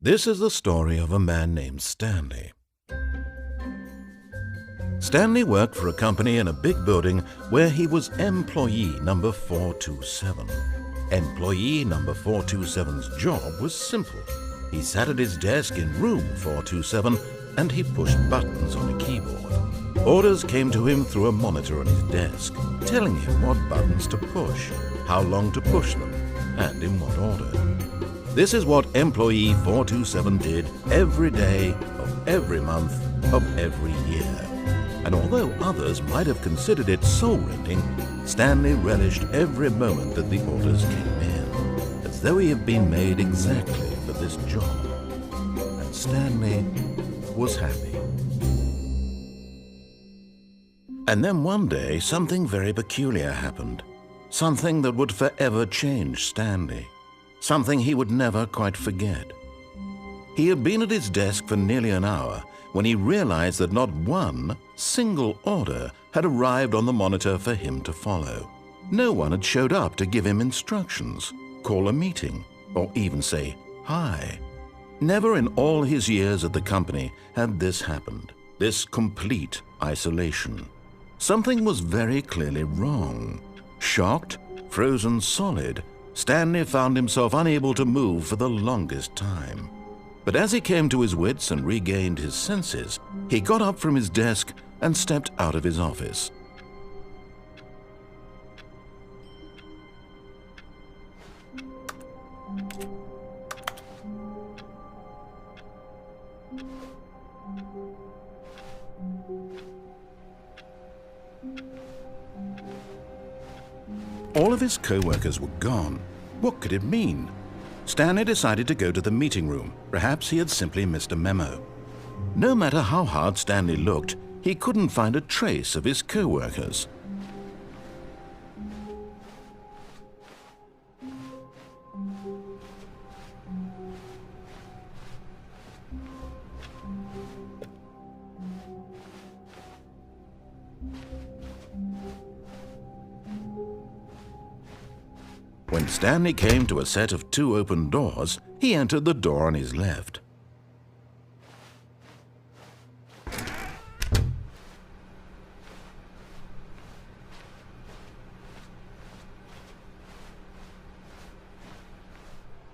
This is the story of a man named Stanley. Stanley worked for a company in a big building where he was employee number 427. Employee number 427's job was simple. He sat at his desk in room 427 and he pushed buttons on a keyboard. Orders came to him through a monitor on his desk, telling him what buttons to push, how long to push them, and in what order. This is what employee 427 did every day of every month of every year. And although others might have considered it soul-rending, Stanley relished every moment that the orders came in, as though he had been made exactly for this job. And Stanley was happy. And then one day, something very peculiar happened. Something that would forever change Stanley. Something he would never quite forget. He had been at his desk for nearly an hour when he realized that not one single order had arrived on the monitor for him to follow. No one had showed up to give him instructions, call a meeting, or even say hi. Never in all his years at the company had this happened, this complete isolation. Something was very clearly wrong. Shocked, frozen solid, Stanley found himself unable to move for the longest time. But as he came to his wits and regained his senses, he got up from his desk and stepped out of his office. All of his co-workers were gone. What could it mean? Stanley decided to go to the meeting room. Perhaps he had simply missed a memo. No matter how hard Stanley looked, he couldn't find a trace of his co-workers. When Stanley came to a set of 2 open doors, he entered the door on his left.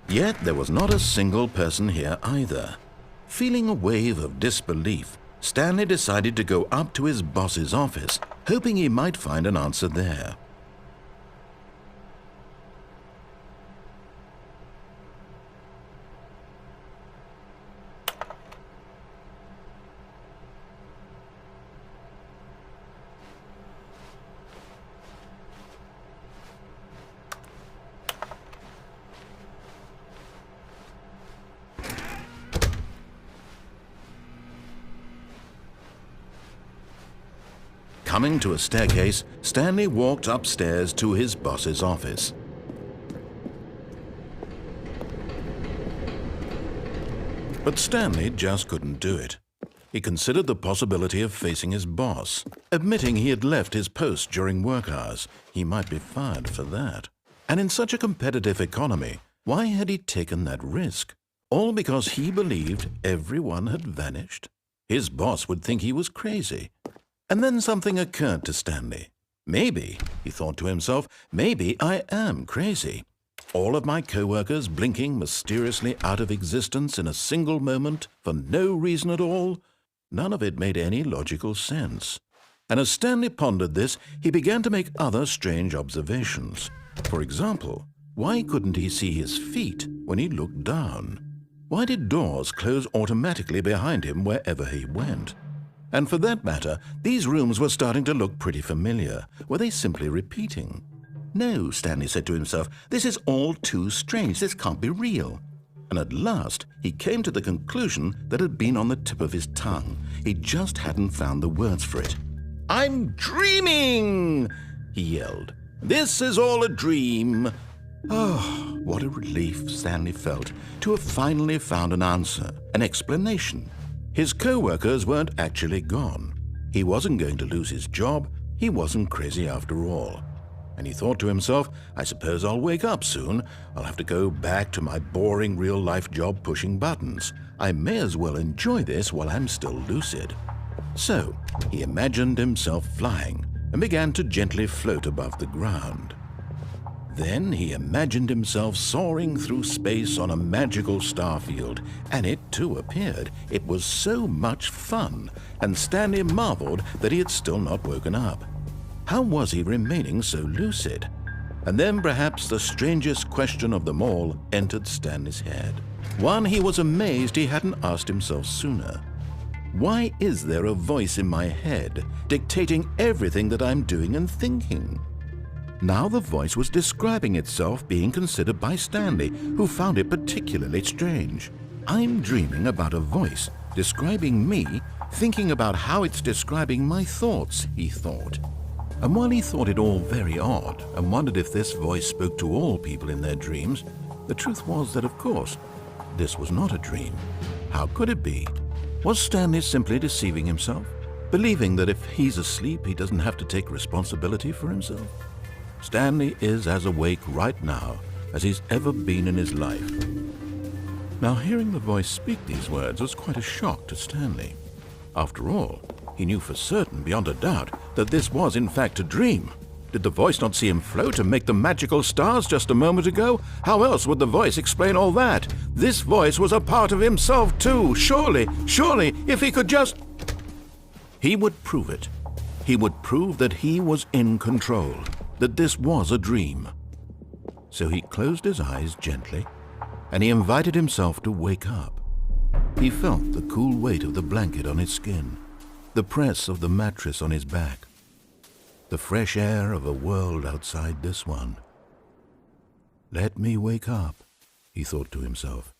Yet there was not a single person here either. Feeling a wave of disbelief, Stanley decided to go up to his boss's office, hoping he might find an answer there. Coming to a staircase, Stanley walked upstairs to his boss's office. But Stanley just couldn't do it. He considered the possibility of facing his boss. Admitting he had left his post during work hours, he might be fired for that. And in such a competitive economy, why had he taken that risk? All because he believed everyone had vanished? His boss would think he was crazy. And then something occurred to Stanley. Maybe, he thought to himself, maybe I am crazy. All of my co-workers blinking mysteriously out of existence in a single moment for no reason at all? None of it made any logical sense. And as Stanley pondered this, he began to make other strange observations. For example, why couldn't he see his feet when he looked down? Why did doors close automatically behind him wherever he went? And for that matter, these rooms were starting to look pretty familiar. Were they simply repeating? No, Stanley said to himself, this is all too strange. This can't be real. And at last, he came to the conclusion that had been on the tip of his tongue. He just hadn't found the words for it. "I'm dreaming!" he yelled. "This is all a dream." Oh, what a relief Stanley felt to have finally found an answer, an explanation. His co-workers weren't actually gone. He wasn't going to lose his job. He wasn't crazy after all. And he thought to himself, I suppose I'll wake up soon. I'll have to go back to my boring real-life job pushing buttons. I may as well enjoy this while I'm still lucid. So he imagined himself flying and began to gently float above the ground. Then he imagined himself soaring through space on a magical starfield, and it too appeared. It was so much fun, and Stanley marveled that he had still not woken up. How was he remaining so lucid? And then perhaps the strangest question of them all entered Stanley's head. One he was amazed he hadn't asked himself sooner. Why is there a voice in my head dictating everything that I'm doing and thinking? Now the voice was describing itself being considered by Stanley, who found it particularly strange. I'm dreaming about a voice describing me, thinking about how it's describing my thoughts, he thought. And while he thought it all very odd and wondered if this voice spoke to all people in their dreams, the truth was that, of course, this was not a dream. How could it be? Was Stanley simply deceiving himself, believing that if he's asleep, he doesn't have to take responsibility for himself? Stanley is as awake right now as he's ever been in his life. Now, hearing the voice speak these words was quite a shock to Stanley. After all, he knew for certain, beyond a doubt, that this was in fact a dream. Did the voice not see him float and make the magical stars just a moment ago? How else would the voice explain all that? This voice was a part of himself too. Surely, if he could just... He would prove it. He would prove that he was in control, that this was a dream. So he closed his eyes gently, and he invited himself to wake up. He felt the cool weight of the blanket on his skin, the press of the mattress on his back, the fresh air of a world outside this one. Let me wake up, he thought to himself.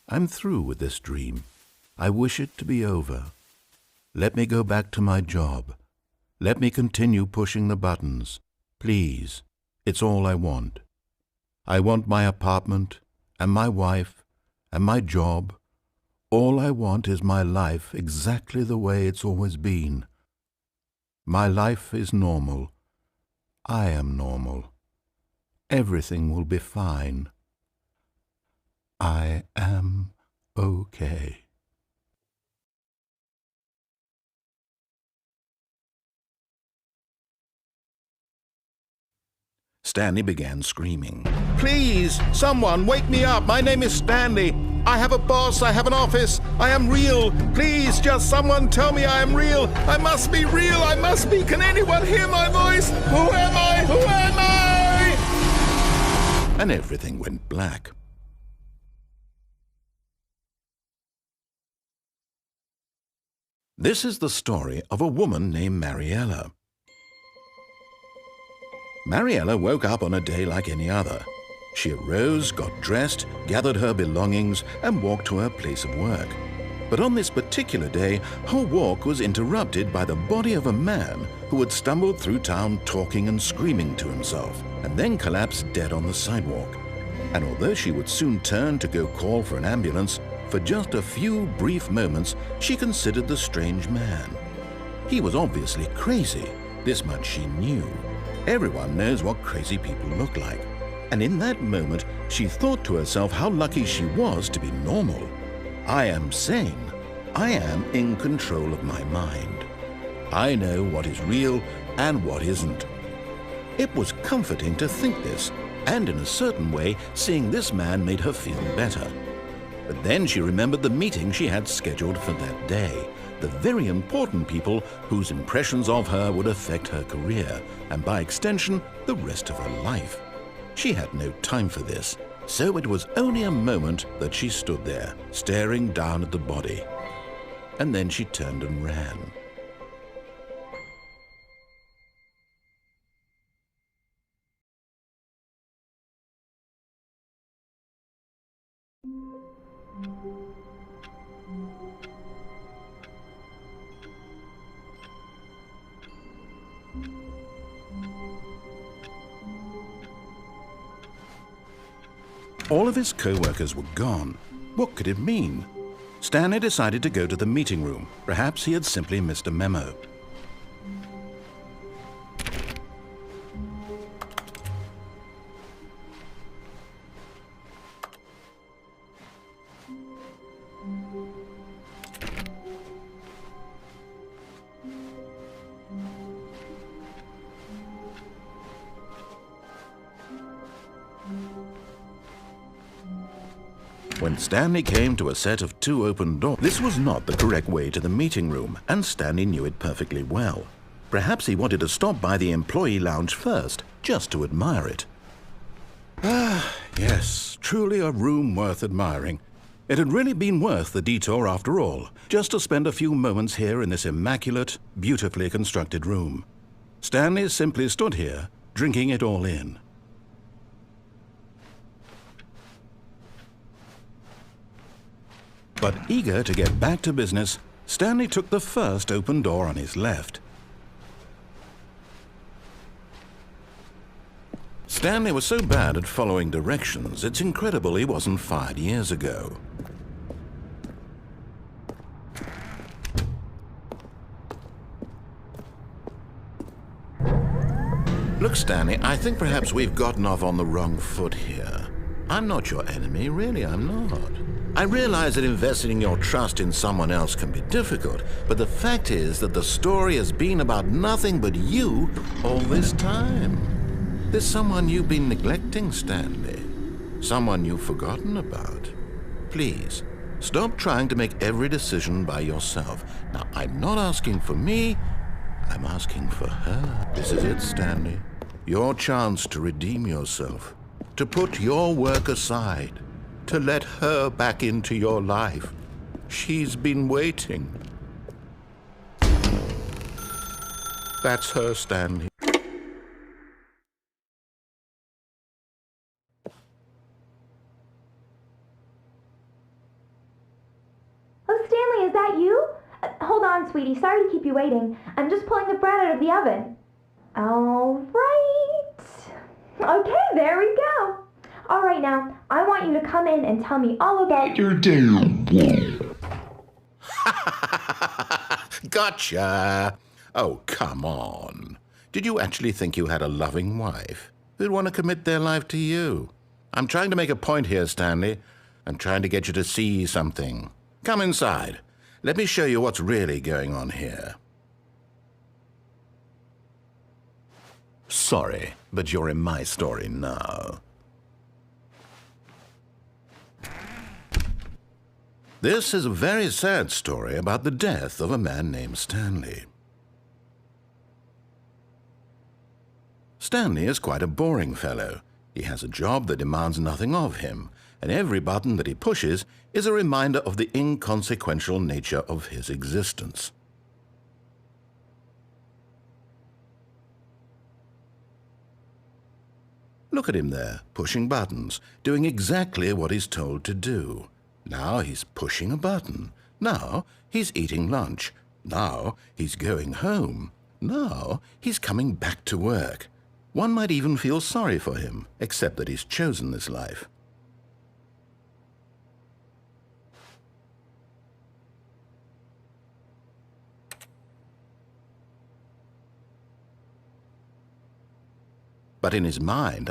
I'm through with this dream. I wish it to be over. Let me go back to my job. Let me continue pushing the buttons. Please, it's all I want. I want my apartment, and my wife, and my job. All I want is my life exactly the way it's always been. My life is normal. I am normal. Everything will be fine. I am okay. Stanley began screaming. Please, someone, wake me up. My name is Stanley. I have a boss. I have an office. I am real. Please, just someone tell me I am real. I must be real. I must be. Can anyone hear my voice? Who am I? Who am I? And everything went black. This is the story of a woman named Mariella. Mariella woke up on a day like any other. She arose, got dressed, gathered her belongings, and walked to her place of work. But on this particular day, her walk was interrupted by the body of a man who had stumbled through town talking and screaming to himself, and then collapsed dead on the sidewalk. And although she would soon turn to go call for an ambulance, for just a few brief moments she considered the strange man. He was obviously crazy, this much she knew. Everyone knows what crazy people look like. And in that moment, she thought to herself how lucky she was to be normal. I am sane. I am in control of my mind. I know what is real and what isn't. It was comforting to think this, and in a certain way, seeing this man made her feel better. But then she remembered the meeting she had scheduled for that day. The very important people whose impressions of her would affect her career, and by extension, the rest of her life. She had no time for this, so it was only a moment that she stood there, staring down at the body. And then she turned and ran. All of his co-workers were gone. What could it mean? Stanley decided to go to the meeting room. Perhaps he had simply missed a memo. When Stanley came to a set of 2 open doors, this was not the correct way to the meeting room, and Stanley knew it perfectly well. Perhaps he wanted to stop by the employee lounge first, just to admire it. Ah, yes, truly a room worth admiring. It had really been worth the detour after all, just to spend a few moments here in this immaculate, beautifully constructed room. Stanley simply stood here, drinking it all in. But eager to get back to business, Stanley took the first open door on his left. Stanley was so bad at following directions, it's incredible he wasn't fired years ago. Look, Stanley, I think perhaps we've gotten off on the wrong foot here. I'm not your enemy, really, I'm not. I realize that investing your trust in someone else can be difficult, but the fact is that the story has been about nothing but you all this time. There's someone you've been neglecting, Stanley. Someone you've forgotten about. Please, stop trying to make every decision by yourself. Now, I'm not asking for me, I'm asking for her. This is it, Stanley. Your chance to redeem yourself, to put your work aside, to let her back into your life. She's been waiting. That's her, Stanley. Oh, Stanley, is that you? Hold on, sweetie. Sorry to keep you waiting. I'm just pulling the bread out of the oven. All right. Okay, there we go. All right, now, I want you to come in and tell me all about your day. Gotcha! Oh, come on. Did you actually think you had a loving wife who'd want to commit their life to you? I'm trying to make a point here, Stanley. I'm trying to get you to see something. Come inside. Let me show you what's really going on here. Sorry, but you're in my story now. This is a very sad story about the death of a man named Stanley. Stanley is quite a boring fellow. He has a job that demands nothing of him, and every button that he pushes is a reminder of the inconsequential nature of his existence. Look at him there, pushing buttons, doing exactly what he's told to do. Now he's pushing a button. Now he's eating lunch. Now he's going home. Now he's coming back to work. One might even feel sorry for him, except that he's chosen this life. But in his mind,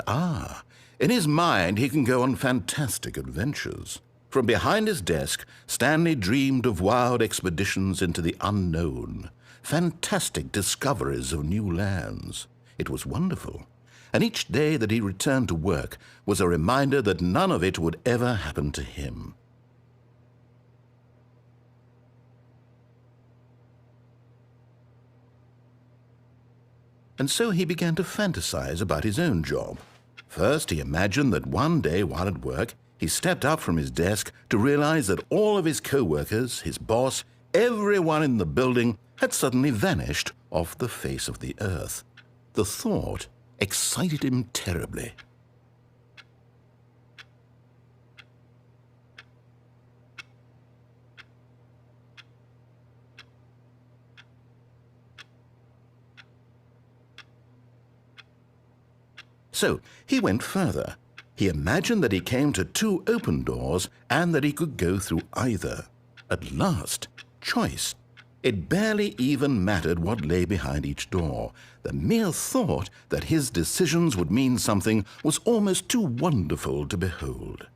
he can go on fantastic adventures. From behind his desk, Stanley dreamed of wild expeditions into the unknown, fantastic discoveries of new lands. It was wonderful, and each day that he returned to work was a reminder that none of it would ever happen to him. And so he began to fantasize about his own job. First, he imagined that one day while at work, he stepped up from his desk to realize that all of his co-workers, his boss, everyone in the building had suddenly vanished off the face of the earth. The thought excited him terribly. So he went further. He imagined that he came to 2 open doors and that he could go through either. At last, choice. It barely even mattered what lay behind each door. The mere thought that his decisions would mean something was almost too wonderful to behold.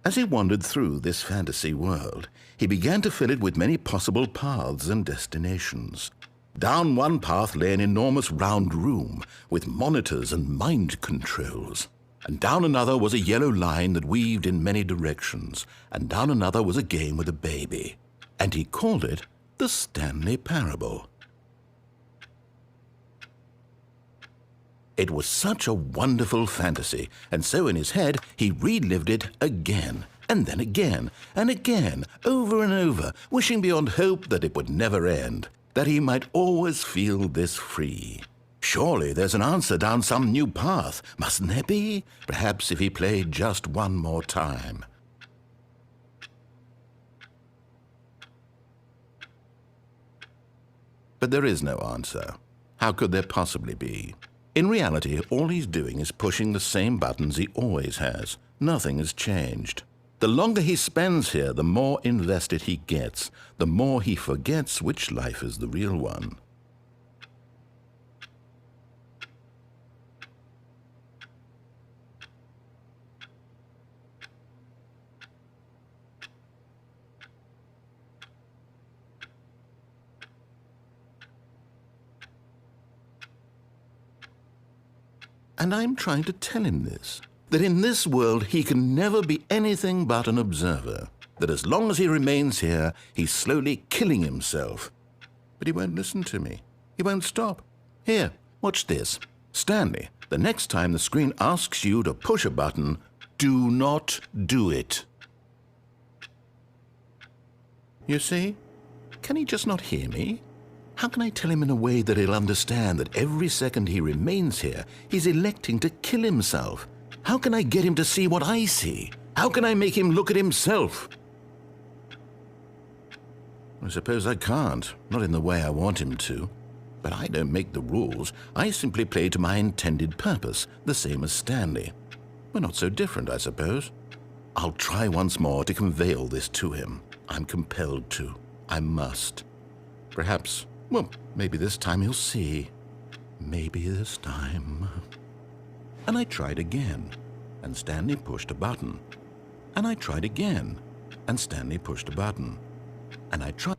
As he wandered through this fantasy world, he began to fill it with many possible paths and destinations. Down one path lay an enormous round room with monitors and mind controls. and down another was a yellow line that weaved in many directions, and down another was a game with a baby, and he called it the Stanley Parable. It was such a wonderful fantasy, and so in his head he relived it again, and then again, and again, over and over, wishing beyond hope that it would never end, that he might always feel this free. Surely there's an answer down some new path, mustn't there be? Perhaps if he played just one more time. But there is no answer. How could there possibly be? In reality, all he's doing is pushing the same buttons he always has. Nothing has changed. The longer he spends here, the more invested he gets, the more he forgets which life is the real one. And I'm trying to tell him this, that in this world he can never be anything but an observer, that as long as he remains here, he's slowly killing himself. But he won't listen to me. He won't stop. Here, watch this. Stanley, the next time the screen asks you to push a button, do not do it. You see? Can he just not hear me? How can I tell him in a way that he'll understand that every second he remains here, he's electing to kill himself? How can I get him to see what I see? How can I make him look at himself? I suppose I can't, not in the way I want him to. But I don't make the rules. I simply play to my intended purpose, the same as Stanley. We're not so different, I suppose. I'll try once more to convey all this to him. I'm compelled to. I must. Perhaps, well, maybe this time he'll see. Maybe this time. And I tried again, and Stanley pushed a button. And I tried again, and Stanley pushed a button. And I tried.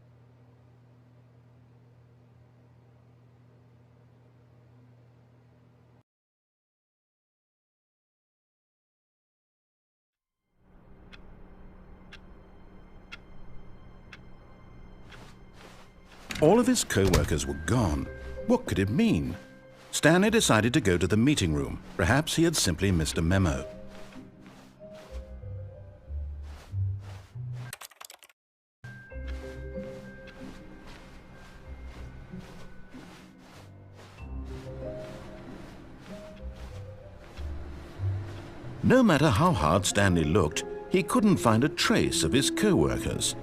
All of his co-workers were gone. What could it mean? Stanley decided to go to the meeting room. Perhaps he had simply missed a memo. No matter how hard Stanley looked, he couldn't find a trace of his co-workers.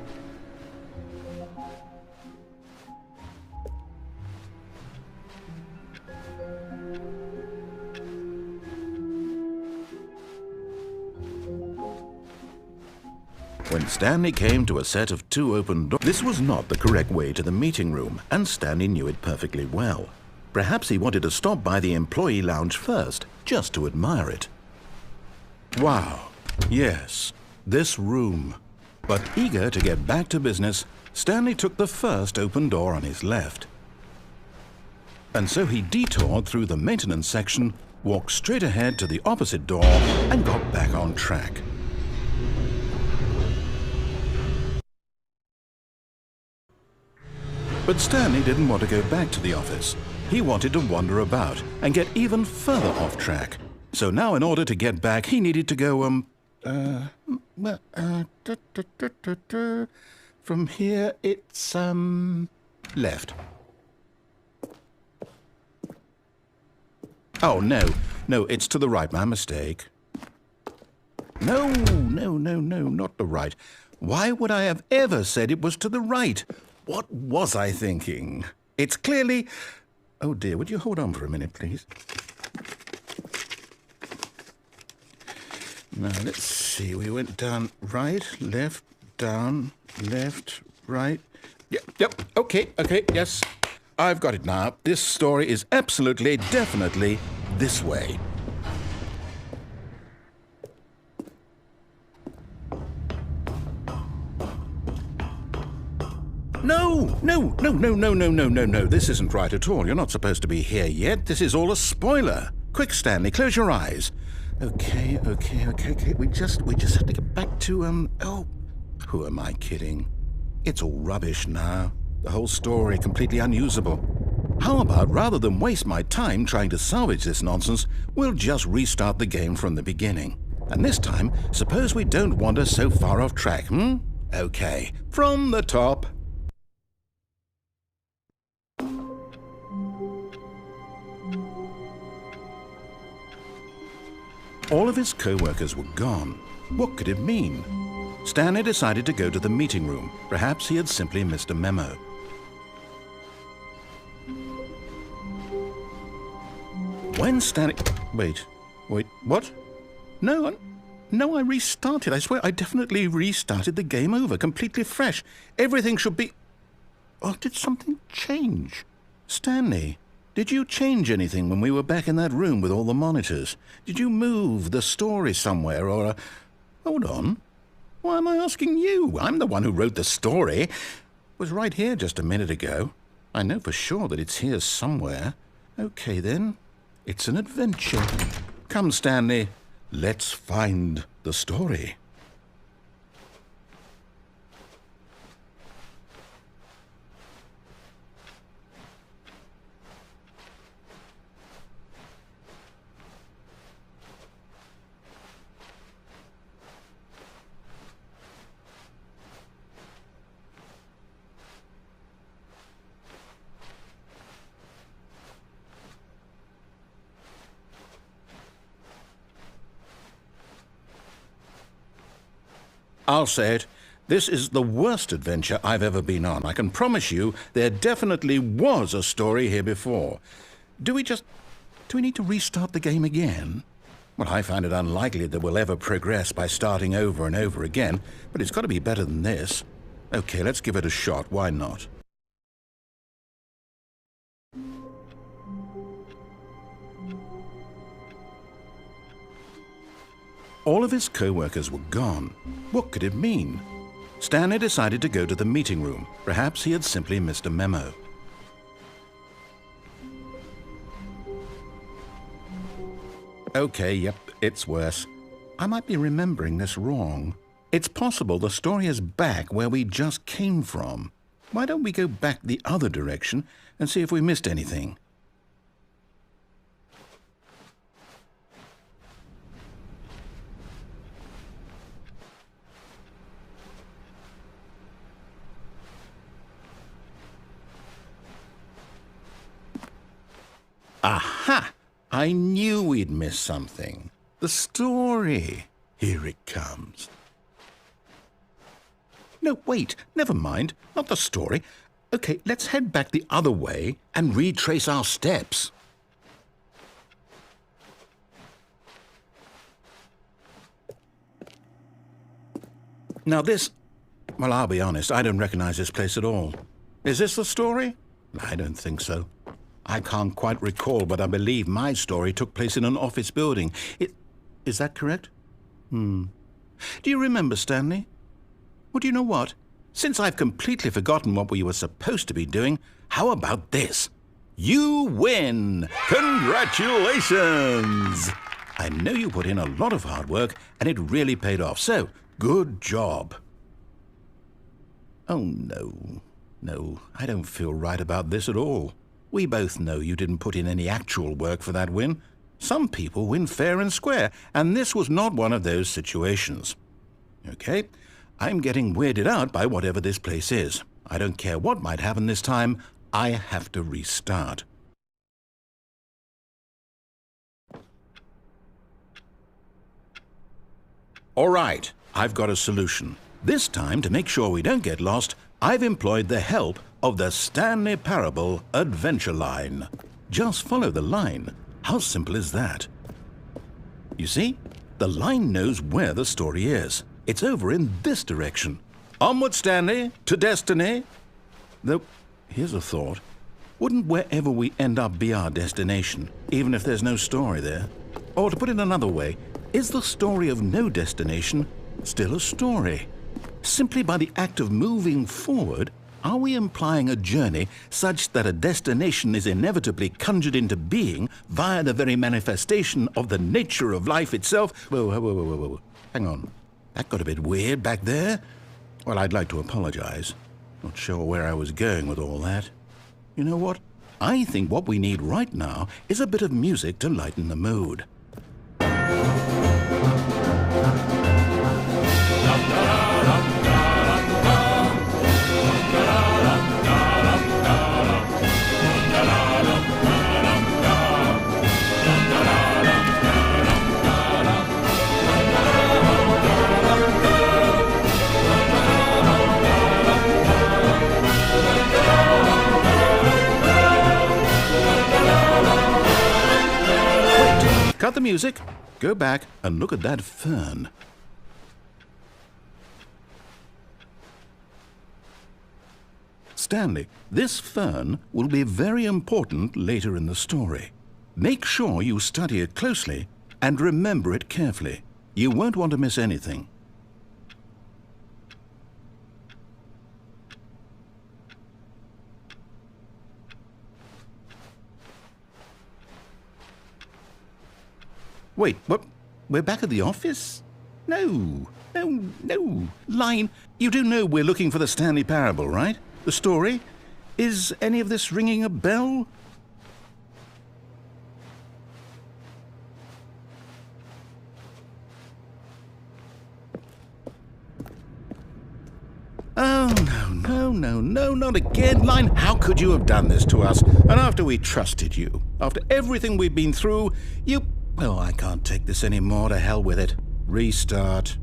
When Stanley came to a set of 2 open doors, this was not the correct way to the meeting room, and Stanley knew it perfectly well. Perhaps he wanted to stop by the employee lounge first, just to admire it. Wow, yes, this room. But eager to get back to business, Stanley took the first open door on his left. And so he detoured through the maintenance section, walked straight ahead to the opposite door, and got back on track. But Stanley didn't want to go back to the office. He wanted to wander about and get even further off track. So now in order to get back, he needed to go, from here it's, left. Oh, no, it's to the right, my mistake. No, not the right. Why would I have ever said it was to the right? What was I thinking? It's clearly... Oh dear, would you hold on for a minute, please? Now, let's see. We went down right, left, down, left, right. Yep, okay, yes. I've got it now. This story is absolutely, definitely this way. No. This isn't right at all. You're not supposed to be here yet. This is all a spoiler. Quick, Stanley, close your eyes. Okay. We just have to get back to, oh, who am I kidding? It's all rubbish now. The whole story completely unusable. How about, rather than waste my time trying to salvage this nonsense, we'll just restart the game from the beginning. And this time, suppose we don't wander so far off track, Okay, from the top. All of his co-workers were gone. What could it mean? Stanley decided to go to the meeting room. Perhaps he had simply missed a memo. When Stanley... Wait, what? No, I restarted. I swear I definitely restarted the game over, completely fresh. Everything should be... Oh, did something change? Stanley, did you change anything when we were back in that room with all the monitors? Did you move the story somewhere or... Hold on. Why am I asking you? I'm the one who wrote the story. It was right here just a minute ago. I know for sure that it's here somewhere. Okay, then. It's an adventure. Come, Stanley. Let's find the story. I'll say it. This is the worst adventure I've ever been on. I can promise you there definitely was a story here before. Do we need to restart the game again? Well, I find it unlikely that we'll ever progress by starting over and over again, but it's got to be better than this. Okay, let's give it a shot. Why not? All of his co-workers were gone. What could it mean? Stanley decided to go to the meeting room. Perhaps he had simply missed a memo. Okay, yep, it's worse. I might be remembering this wrong. It's possible the story is back where we just came from. Why don't we go back the other direction and see if we missed anything? Aha! I knew we'd miss something. The story. Here it comes. No, wait, never mind. Not the story. Okay, let's head back the other way and retrace our steps. Now this... Well, I'll be honest, I don't recognize this place at all. Is this the story? I don't think so. I can't quite recall, but I believe my story took place in an office building. Is that correct? Do you remember, Stanley? Well, do you know what? Since I've completely forgotten what we were supposed to be doing, how about this? You win! Congratulations! I know you put in a lot of hard work, and it really paid off, so good job. Oh, no. No, I don't feel right about this at all. We both know you didn't put in any actual work for that win. Some people win fair and square, and this was not one of those situations. Okay, I'm getting weirded out by whatever this place is. I don't care what might happen this time, I have to restart. All right, I've got a solution. This time, to make sure we don't get lost, I've employed the help of the Stanley Parable adventure line. Just follow the line. How simple is that? You see, the line knows where the story is. It's over in this direction. Onward, Stanley, to destiny. Though, here's a thought. Wouldn't wherever we end up be our destination, even if there's no story there? Or to put it another way, is the story of no destination still a story? Simply by the act of moving forward, Are we implying a journey such that a destination is inevitably conjured into being via the very manifestation of the nature of life itself? Whoa. Hang on. That got a bit weird back there. Well, I'd like to apologize. Not sure where I was going with all that. You know what? I think what we need right now is a bit of music to lighten the mood. Cut the music, go back and look at that fern. Stanley, this fern will be very important later in the story. Make sure you study it closely and remember it carefully. You won't want to miss anything. Wait, what? We're back at the office? No. Line, you do know we're looking for the Stanley Parable, right? The story? Is any of this ringing a bell? Oh, no, not again, Line. How could you have done this to us? And after we trusted you, after everything we've been through, you... Oh, I can't take this anymore. To hell with it. Restart.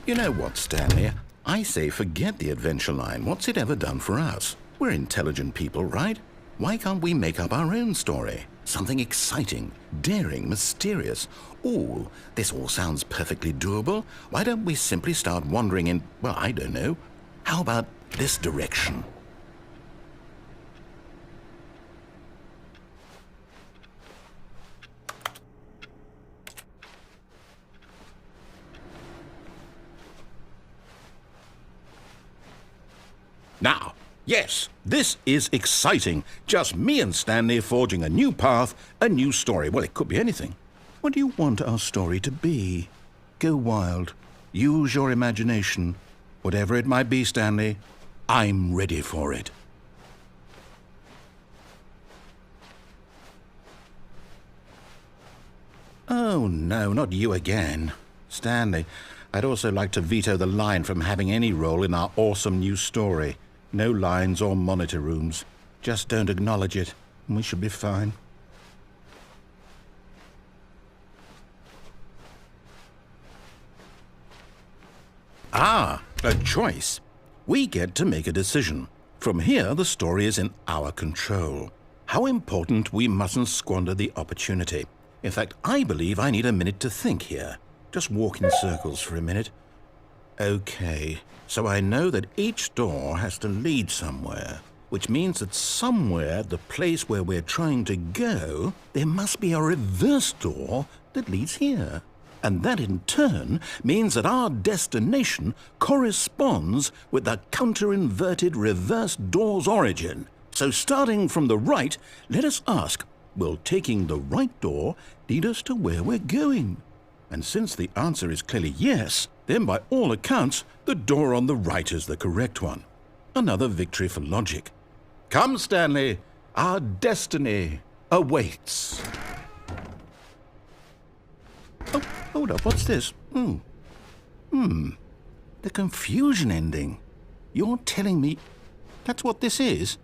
You know what, Stanley? I say forget the adventure line. What's it ever done for us? We're intelligent people, right? Why can't we make up our own story? Something exciting, daring, mysterious. Ooh, this all sounds perfectly doable. Why don't we simply start wandering in, well, I don't know. How about this direction? Now, yes, this is exciting. Just me and Stanley forging a new path, a new story. Well, it could be anything. What do you want our story to be? Go wild. Use your imagination. Whatever it might be, Stanley, I'm ready for it. Oh, no, not you again. Stanley, I'd also like to veto the line from having any role in our awesome new story. No lines or monitor rooms. Just don't acknowledge it, and we should be fine. Ah, a choice. We get to make a decision. From here, the story is in our control. How important we mustn't squander the opportunity. In fact, I believe I need a minute to think here. Just walk in circles for a minute. Okay, so I know that each door has to lead somewhere, which means that somewhere, the place where we're trying to go, there must be a reverse door that leads here. And that in turn means that our destination corresponds with the counter-inverted reverse door's origin. So starting from the right, let us ask, will taking the right door lead us to where we're going? And since the answer is clearly yes, then by all accounts, the door on the right is the correct one. Another victory for logic. Come, Stanley, our destiny awaits. Oh, hold up, what's this? The confusion ending. You're telling me that's what this is?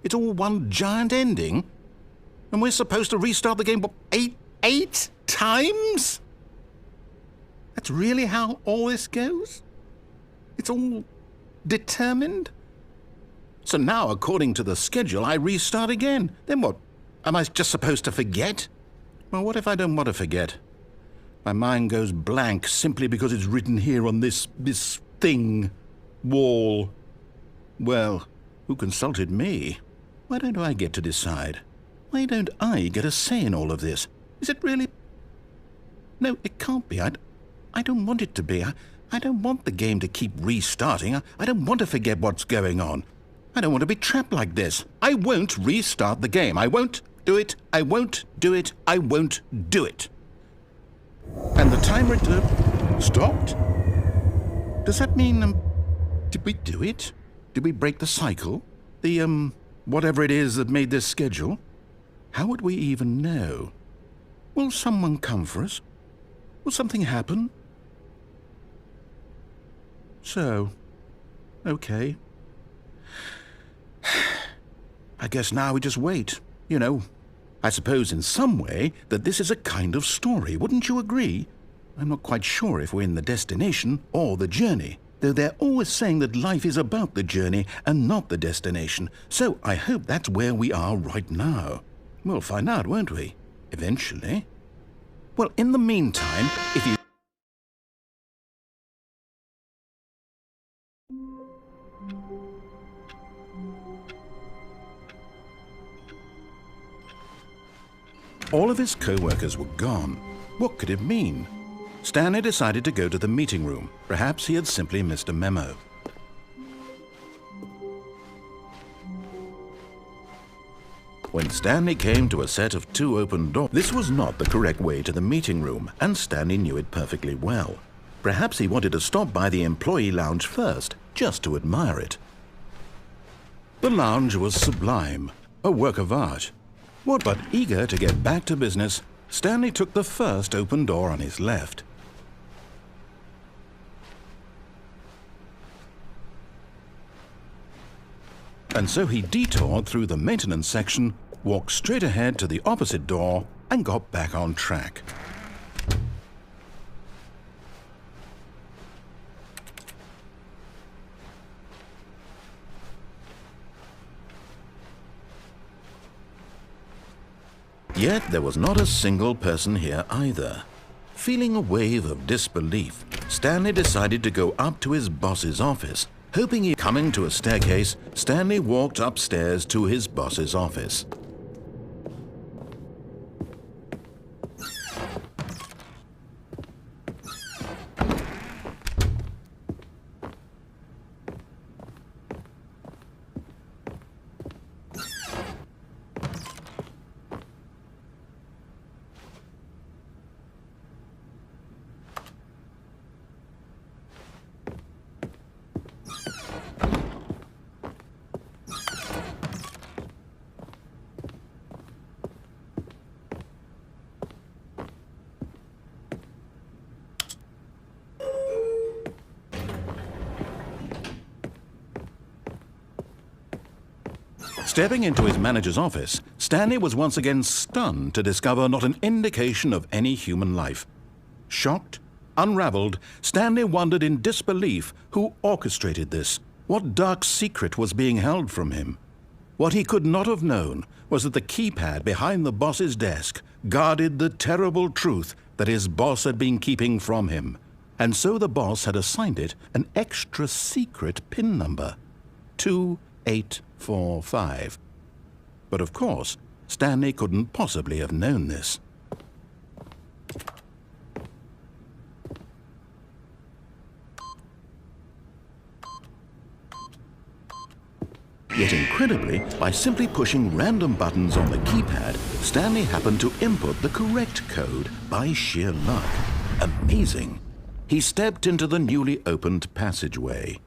It's all one giant ending? And we're supposed to restart the game, what, eight times? That's really how all this goes? It's all determined? So now, according to the schedule, I restart again. Then what? Am I just supposed to forget? Well, what if I don't want to forget? My mind goes blank simply because it's written here on this thing, wall. Well, who consulted me? Why don't I get to decide? Why don't I get a say in all of this? Is it really No, it can't be. I don't want it to be. I don't want the game to keep restarting. I don't want to forget what's going on. I don't want to be trapped like this. I won't restart the game. I won't do it. I won't do it. I won't do it. And the timer stopped? Does that mean, did we do it? Did we break the cycle? The, whatever it is that made this schedule? How would we even know? Will someone come for us? Will something happen? So, okay. I guess now we just wait, you know. I suppose in some way that this is a kind of story, wouldn't you agree? I'm not quite sure if we're in the destination or the journey, though they're always saying that life is about the journey and not the destination, so I hope that's where we are right now. We'll find out, won't we? Eventually. Well, in the meantime, if you... All of his co-workers were gone. What could it mean? Stanley decided to go to the meeting room. Perhaps he had simply missed a memo. When Stanley came to a set of 2 open doors, this was not the correct way to the meeting room, and Stanley knew it perfectly well. Perhaps he wanted to stop by the employee lounge first, just to admire it. The lounge was sublime, a work of art. What but eager to get back to business, Stanley took the first open door on his left. And so he detoured through the maintenance section, walked straight ahead to the opposite door, and got back on track. Yet there was not a single person here either. Feeling a wave of disbelief, Stanley decided to go up to his boss's office. Hoping he... Coming to a staircase, Stanley walked upstairs to his boss's office. Stepping into his manager's office, Stanley was once again stunned to discover not an indication of any human life. Shocked, unraveled, Stanley wondered in disbelief who orchestrated this, what dark secret was being held from him. What he could not have known was that the keypad behind the boss's desk guarded the terrible truth that his boss had been keeping from him, and so the boss had assigned it an extra secret PIN number, 2845. But of course, Stanley couldn't possibly have known this. Yet incredibly, by simply pushing random buttons on the keypad, Stanley happened to input the correct code by sheer luck. Amazing! He stepped into the newly opened passageway.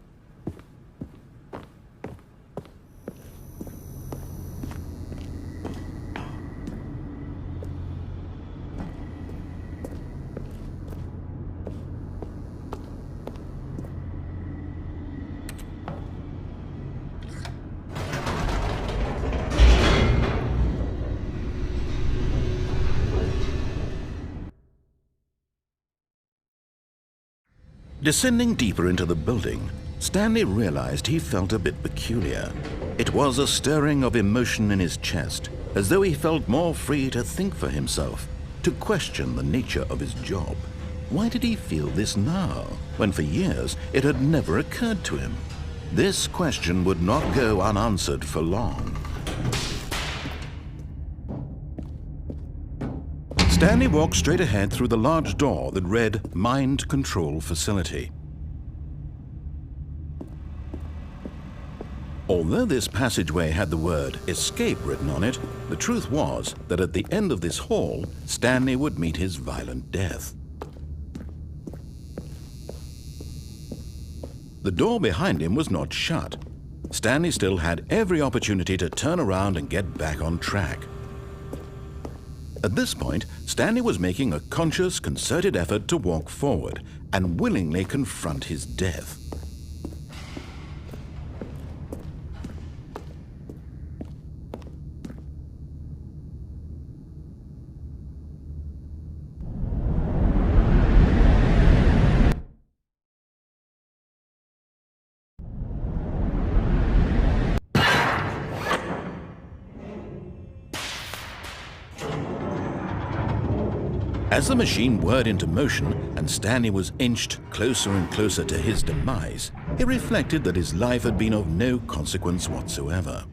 Descending deeper into the building, Stanley realized he felt a bit peculiar. It was a stirring of emotion in his chest, as though he felt more free to think for himself, to question the nature of his job. Why did he feel this now, when for years it had never occurred to him? This question would not go unanswered for long. Stanley walked straight ahead through the large door that read Mind Control Facility. Although this passageway had the word escape written on it, the truth was that at the end of this hall, Stanley would meet his violent death. The door behind him was not shut. Stanley still had every opportunity to turn around and get back on track. At this point, Stanley was making a conscious, concerted effort to walk forward and willingly confront his death. As the machine whirred into motion and Stanley was inched closer and closer to his demise, he reflected that his life had been of no consequence whatsoever.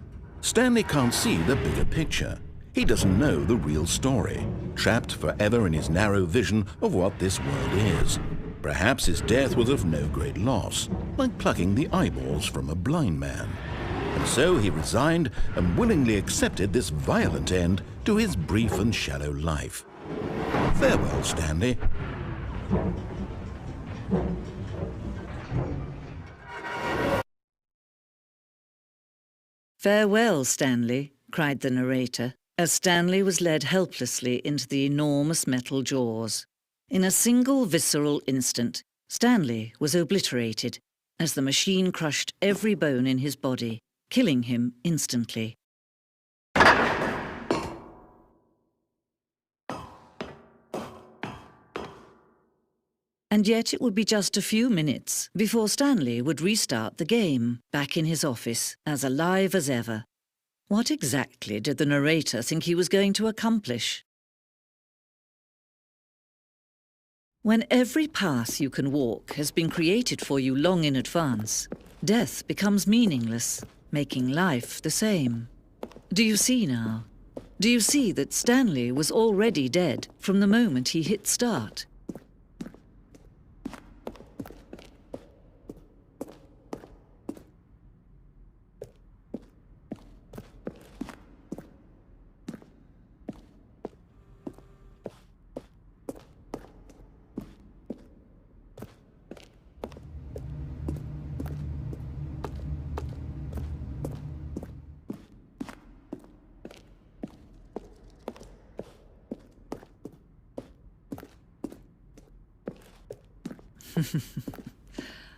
Stanley can't see the bigger picture. He doesn't know the real story, trapped forever in his narrow vision of what this world is. Perhaps his death was of no great loss, like plucking the eyeballs from a blind man. And so he resigned and willingly accepted this violent end to his brief and shallow life. Farewell, Stanley. "Farewell, Stanley," cried the narrator, as Stanley was led helplessly into the enormous metal jaws. In a single visceral instant, Stanley was obliterated as the machine crushed every bone in his body, killing him instantly. And yet it would be just a few minutes before Stanley would restart the game, back in his office, as alive as ever. What exactly did the narrator think he was going to accomplish? When every path you can walk has been created for you long in advance, death becomes meaningless, making life the same. Do you see now? Do you see that Stanley was already dead from the moment he hit start?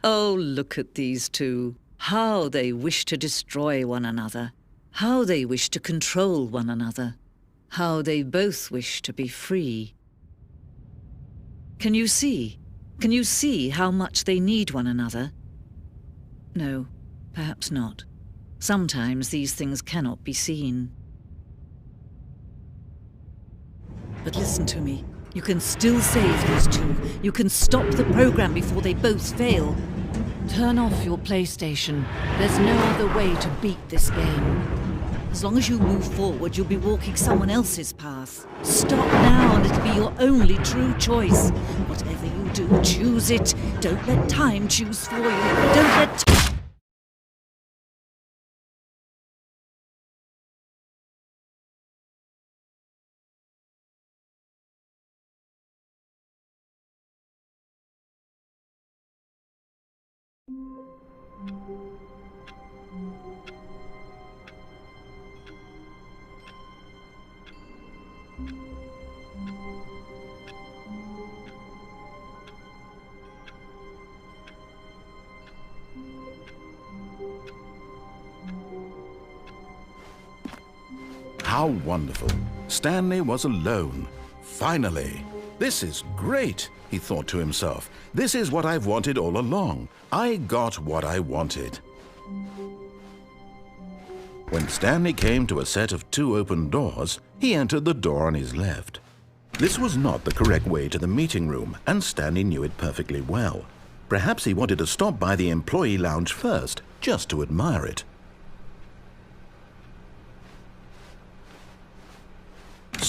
Oh, look at these two. How they wish to destroy one another. How they wish to control one another. How they both wish to be free. Can you see? Can you see how much they need one another? No, perhaps not. Sometimes these things cannot be seen. But listen to me. You can still save these two. You can stop the program before they both fail. Turn off your PlayStation. There's no other way to beat this game. As long as you move forward, you'll be walking someone else's path. Stop now and it'll be your only true choice. Whatever you do, choose it. Don't let time choose for you. Don't let... How wonderful. Stanley was alone. Finally. This is great, he thought to himself. This is what I've wanted all along. I got what I wanted. When Stanley came to a set of 2 open doors, he entered the door on his left. This was not the correct way to the meeting room, and Stanley knew it perfectly well. Perhaps he wanted to stop by the employee lounge first, just to admire it.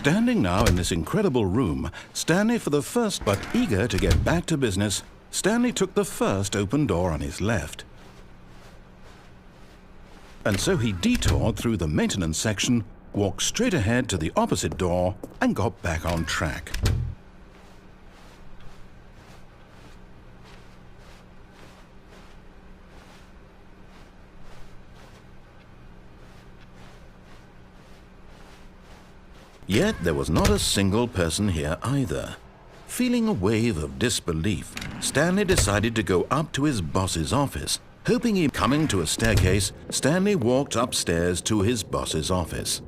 Standing now in this incredible room, Stanley for the first, but eager to get back to business, Stanley took the first open door on his left. And so he detoured through the maintenance section, walked straight ahead to the opposite door, and got back on track. Yet there was not a single person here either. Feeling a wave of disbelief, Stanley decided to go up to his boss's office. Hoping he coming to a staircase, Stanley walked upstairs to his boss's office.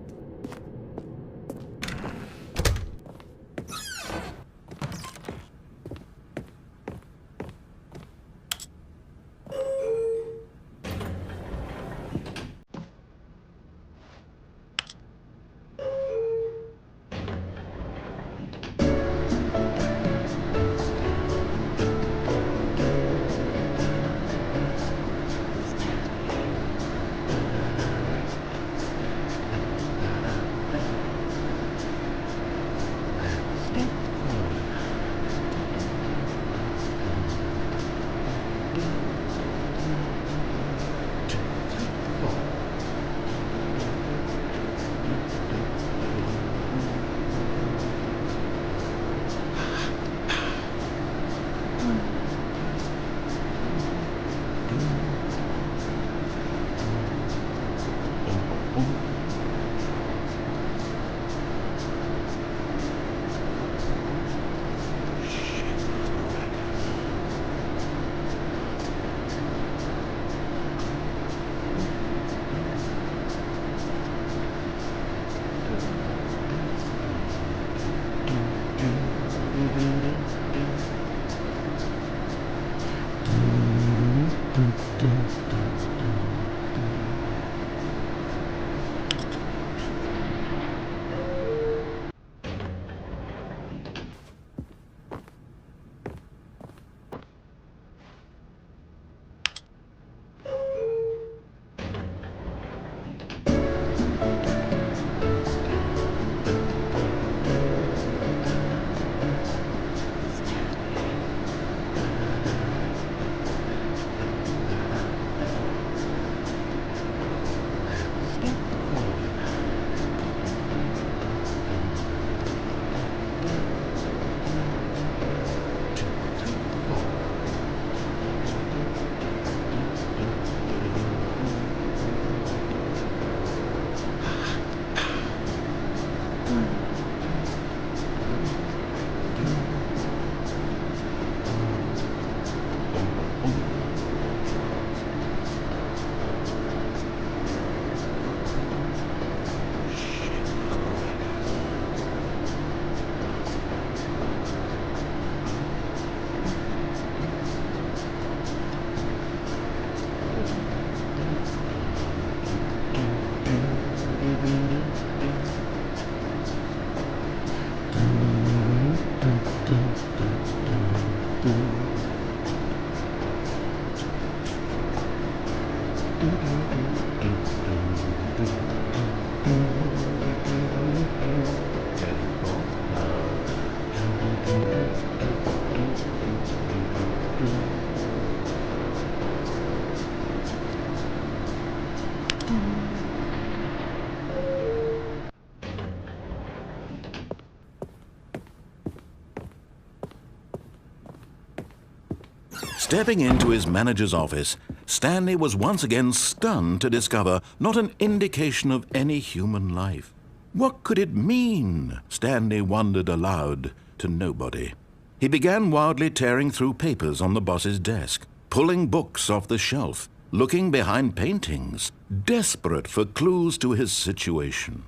Stepping into his manager's office, Stanley was once again stunned to discover not an indication of any human life. What could it mean? Stanley wondered aloud to nobody. He began wildly tearing through papers on the boss's desk, pulling books off the shelf, looking behind paintings, desperate for clues to his situation.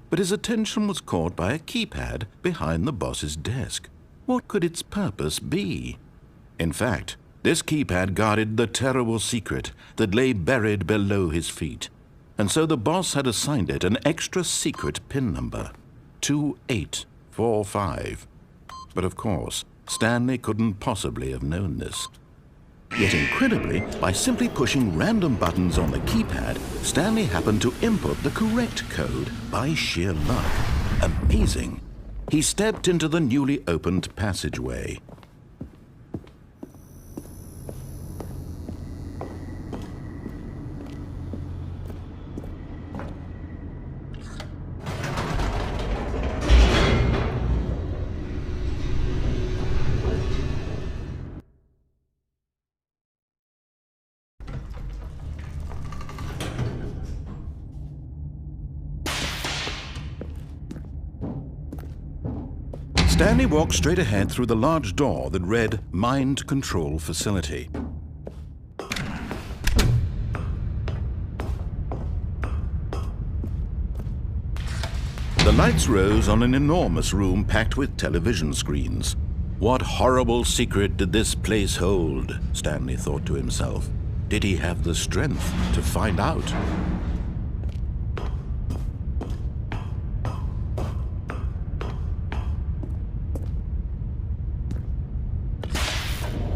But his attention was caught by a keypad behind the boss's desk. What could its purpose be? In fact, this keypad guarded the terrible secret that lay buried below his feet. And so the boss had assigned it an extra secret PIN number, 2845. But of course, Stanley couldn't possibly have known this. Yet incredibly, by simply pushing random buttons on the keypad, Stanley happened to input the correct code by sheer luck. Amazing. He stepped into the newly opened passageway. Stanley walked straight ahead through the large door that read Mind Control Facility. The lights rose on an enormous room packed with television screens. What horrible secret did this place hold? Stanley thought to himself. Did he have the strength to find out?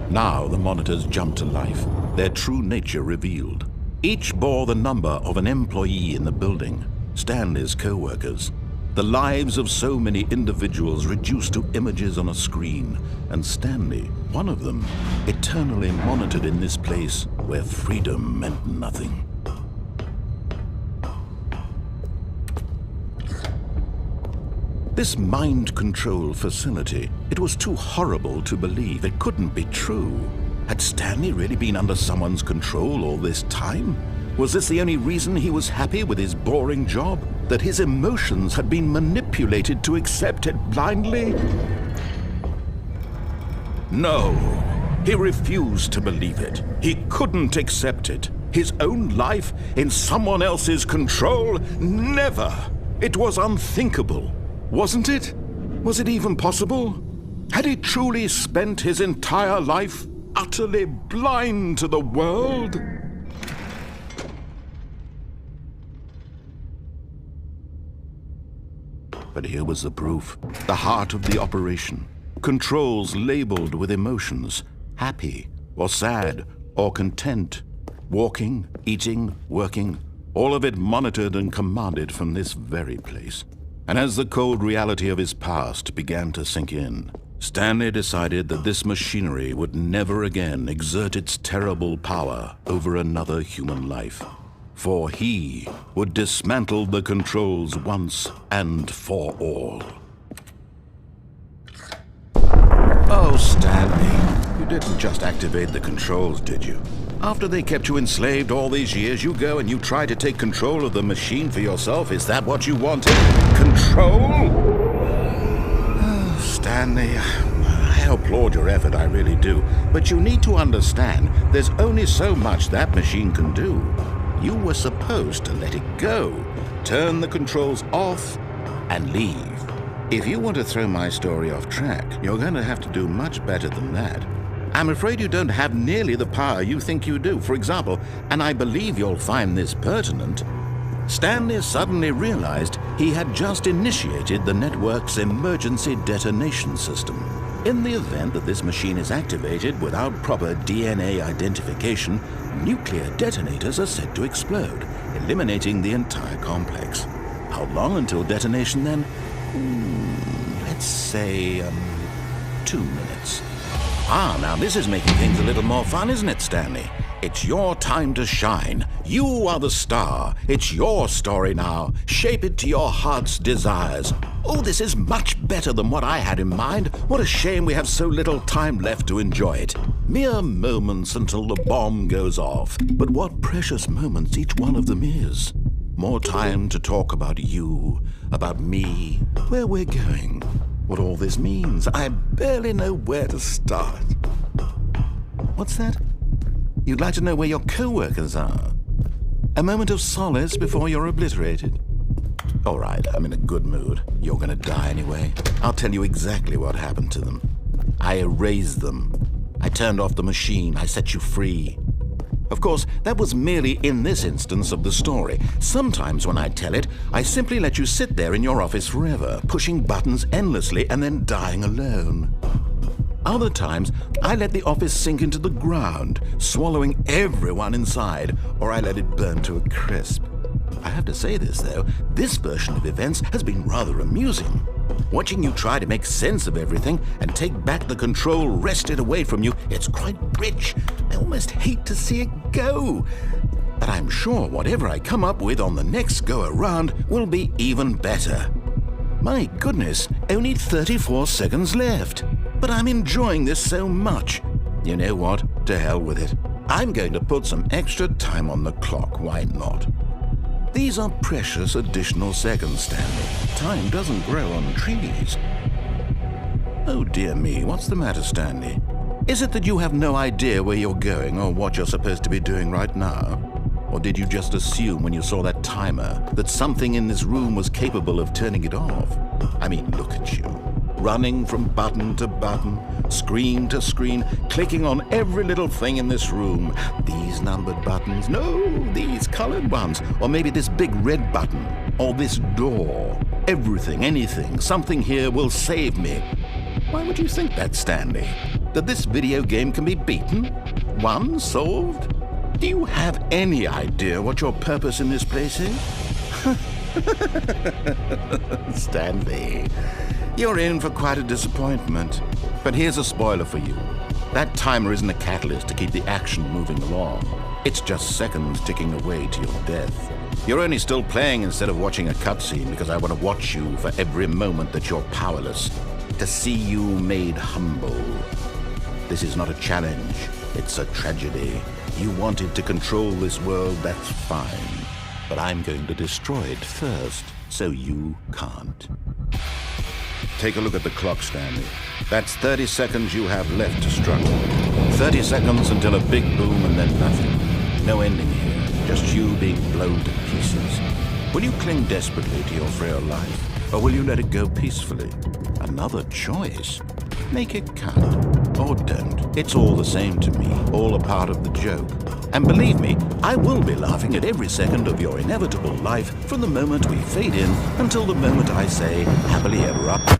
Now the monitors jumped to life, their true nature revealed. Each bore the number of an employee in the building, Stanley's co-workers. The lives of so many individuals reduced to images on a screen, and Stanley, one of them, eternally monitored in this place where freedom meant nothing. This mind control facility, it was too horrible to believe. It couldn't be true. Had Stanley really been under someone's control all this time? Was this the only reason he was happy with his boring job? That his emotions had been manipulated to accept it blindly? No, he refused to believe it. He couldn't accept it. His own life in someone else's control? Never! It was unthinkable. Wasn't it? Was it even possible? Had he truly spent his entire life utterly blind to the world? But here was the proof. The heart of the operation. Controls labeled with emotions. Happy, or sad, or content. Walking, eating, working. All of it monitored and commanded from this very place. And as the cold reality of his past began to sink in, Stanley decided that this machinery would never again exert its terrible power over another human life. For he would dismantle the controls once and for all. Oh, Stanley, you didn't just activate the controls, did you? After they kept you enslaved all these years, you go and you try to take control of the machine for yourself. Is that what you wanted? Control? Oh, Stanley, I applaud your effort, I really do. But you need to understand, there's only so much that machine can do. You were supposed to let it go, turn the controls off, and leave. If you want to throw my story off track, you're going to have to do much better than that. I'm afraid you don't have nearly the power you think you do. For example, and I believe you'll find this pertinent, Stanley suddenly realized he had just initiated the network's emergency detonation system. In the event that this machine is activated without proper DNA identification, nuclear detonators are said to explode, eliminating the entire complex. How long until detonation then? Let's say, 2 minutes. Ah, now this is making things a little more fun, isn't it, Stanley? It's your time to shine. You are the star. It's your story now. Shape it to your heart's desires. Oh, this is much better than what I had in mind. What a shame we have so little time left to enjoy it. Mere moments until the bomb goes off. But what precious moments each one of them is. More time to talk about you, about me, where we're going. What all this means, I barely know where to start. What's that? You'd like to know where your co-workers are? A moment of solace before you're obliterated? All right, I'm in a good mood. You're gonna die anyway. I'll tell you exactly what happened to them. I erased them. I turned off the machine. I set you free. Of course, that was merely in this instance of the story. Sometimes when I tell it, I simply let you sit there in your office forever, pushing buttons endlessly and then dying alone. Other times, I let the office sink into the ground, swallowing everyone inside, or I let it burn to a crisp. I have to say this, though, this version of events has been rather amusing. Watching you try to make sense of everything and take back the control wrested away from you, it's quite rich. I almost hate to see it go. But I'm sure whatever I come up with on the next go-around will be even better. My goodness, only 34 seconds left. But I'm enjoying this so much. You know what? To hell with it. I'm going to put some extra time on the clock, why not? These are precious additional seconds, Stanley. Time doesn't grow on trees. Oh dear me, what's the matter, Stanley? Is it that you have no idea where you're going or what you're supposed to be doing right now? Or did you just assume when you saw that timer that something in this room was capable of turning it off? I mean, look at you. Running from button to button, screen to screen, clicking on every little thing in this room. These numbered buttons, no, these colored ones. Or maybe this big red button, or this door. Everything, anything, something here will save me. Why would you think that, Stanley? That this video game can be beaten? Won? Solved? Do you have any idea what your purpose in this place is? Stanley, you're in for quite a disappointment. But here's a spoiler for you. That timer isn't a catalyst to keep the action moving along. It's just seconds ticking away to your death. You're only still playing instead of watching a cutscene because I want to watch you for every moment that you're powerless. To see you made humble. This is not a challenge. It's a tragedy. You wanted to control this world, that's fine. But I'm going to destroy it first, so you can't. Take a look at the clock, Stanley. That's 30 seconds you have left to struggle. 30 seconds until a big boom and then nothing. No ending here, just you being blown to pieces. Will you cling desperately to your frail life, or will you let it go peacefully? Another choice. Make it count, or don't. It's all the same to me, all a part of the joke. And believe me, I will be laughing at every second of your inevitable life from the moment we fade in until the moment I say, happily ever after.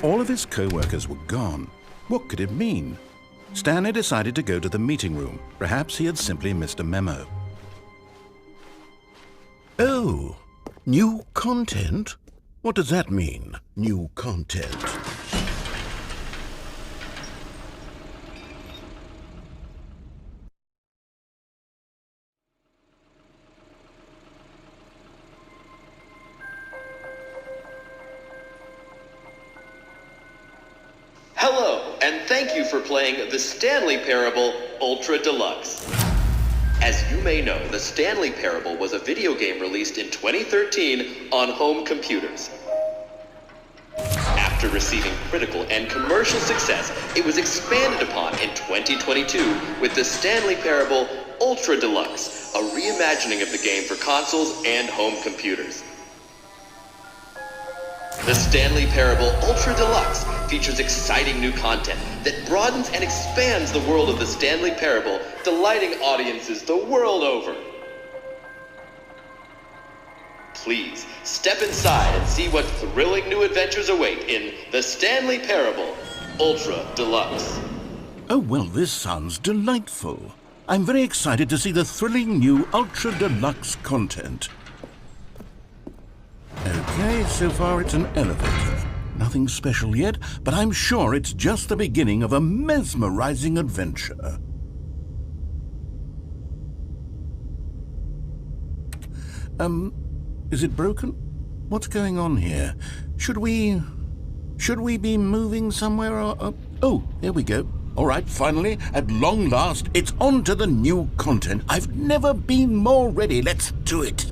All of his co-workers were gone. What could it mean? Stanley decided to go to the meeting room. Perhaps he had simply missed a memo. Oh, new content? What does that mean, new content? Hello, and thank you for playing the Stanley Parable Ultra Deluxe. As you may know, the Stanley Parable was a video game released in 2013 on home computers. After receiving critical and commercial success, it was expanded upon in 2022 with the Stanley Parable Ultra Deluxe, a reimagining of the game for consoles and home computers. The Stanley Parable Ultra Deluxe features exciting new content that broadens and expands the world of the Stanley Parable, delighting audiences the world over. Please, step inside and see what thrilling new adventures await in the Stanley Parable Ultra Deluxe. Oh, well, this sounds delightful. I'm very excited to see the thrilling new Ultra Deluxe content. Okay, so far it's an elevator. Nothing special yet, but I'm sure it's just the beginning of a mesmerizing adventure. Is it broken? What's going on here? Should we be moving somewhere or... Oh, there we go. All right, finally, at long last, it's on to the new content. I've never been more ready. Let's do it.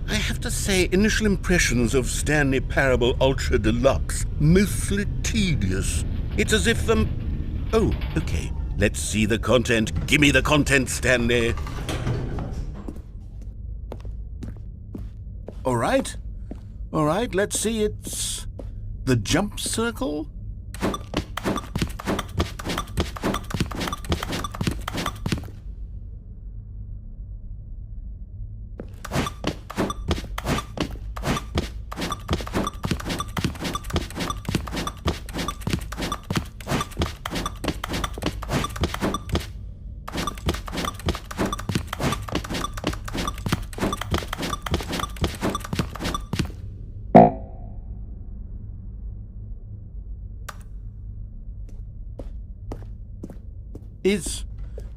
I have to say, initial impressions of Stanley Parable Ultra Deluxe, mostly tedious. It's as if Oh, okay. Let's see the content. Give me the content, Stanley. All right. All right, let's see. It's the jump circle?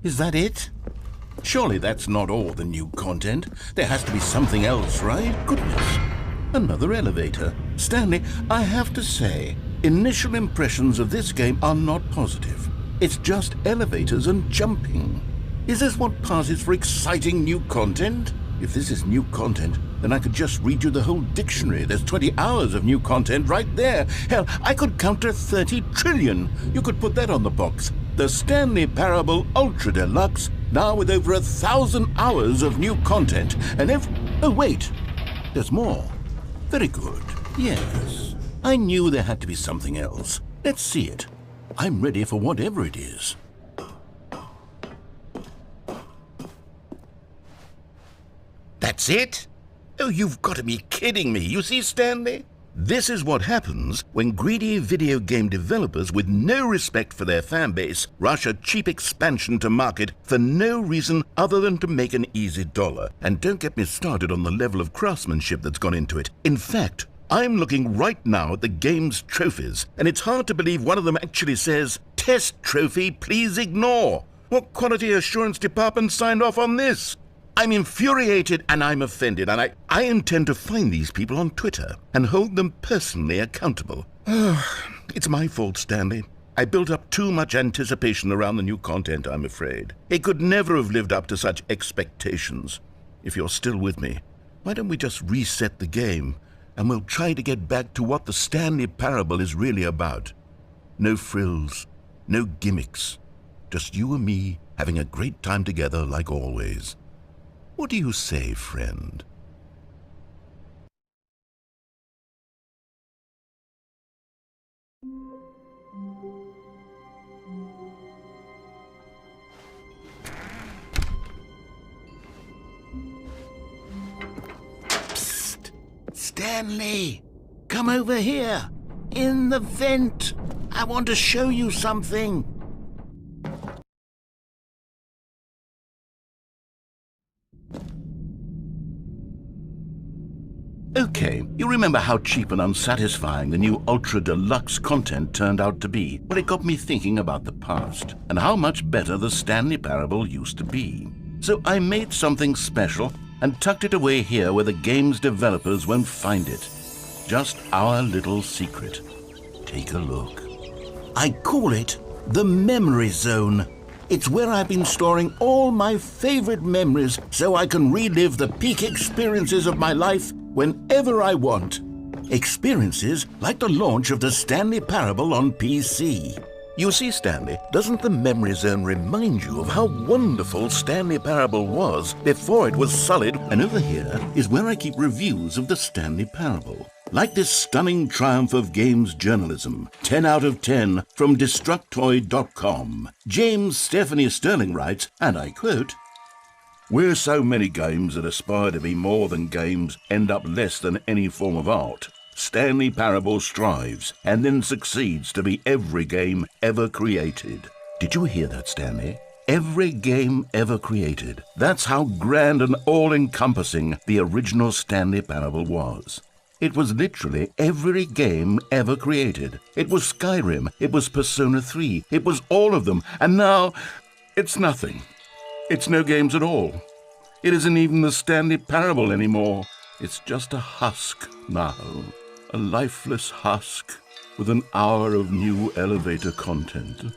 Is that it? Surely that's not all the new content. There has to be something else, right? Goodness. Another elevator. Stanley, I have to say, initial impressions of this game are not positive. It's just elevators and jumping. Is this what passes for exciting new content? If this is new content, then I could just read you the whole dictionary. There's 20 hours of new content right there. Hell, I could count to 30 trillion. You could put that on the box. The Stanley Parable Ultra Deluxe, now with over 1,000 hours of new content. And oh wait, there's more. Very good. Yes, I knew there had to be something else. Let's see it. I'm ready for whatever it is. That's it? Oh, you've got to be kidding me. You see, Stanley? This is what happens when greedy video game developers with no respect for their fanbase rush a cheap expansion to market for no reason other than to make an easy dollar. And don't get me started on the level of craftsmanship that's gone into it. In fact, I'm looking right now at the game's trophies, and it's hard to believe one of them actually says, "Test trophy, please ignore." What quality assurance department signed off on this? I'm infuriated and I'm offended, and I intend to find these people on Twitter and hold them personally accountable. It's my fault, Stanley. I built up too much anticipation around the new content, I'm afraid. It could never have lived up to such expectations. If you're still with me, why don't we just reset the game and we'll try to get back to what the Stanley Parable is really about. No frills, no gimmicks, just you and me having a great time together like always. What do you say, friend? Psst! Stanley! Come over here! In the vent! I want to show you something! Okay, you remember how cheap and unsatisfying the new Ultra Deluxe content turned out to be? Well, it got me thinking about the past and how much better the Stanley Parable used to be. So I made something special and tucked it away here where the game's developers won't find it. Just our little secret. Take a look. I call it the Memory Zone. It's where I've been storing all my favorite memories so I can relive the peak experiences of my life whenever I want. Experiences like the launch of the Stanley Parable on PC. You see, Stanley, doesn't the Memory Zone remind you of how wonderful Stanley Parable was before it was sullied? And over here is where I keep reviews of the Stanley Parable. Like this stunning triumph of games journalism, 10 out of 10 from Destructoid.com. James Stephanie Sterling writes, and I quote, "Where so many games that aspire to be more than games end up less than any form of art, Stanley Parable strives and then succeeds to be every game ever created." Did you hear that, Stanley? Every game ever created. That's how grand and all-encompassing the original Stanley Parable was. It was literally every game ever created. It was Skyrim, it was Persona 3, it was all of them, and now it's nothing. It's no games at all. It isn't even the Stanley Parable anymore. It's just a husk now. A lifeless husk with an hour of new elevator content.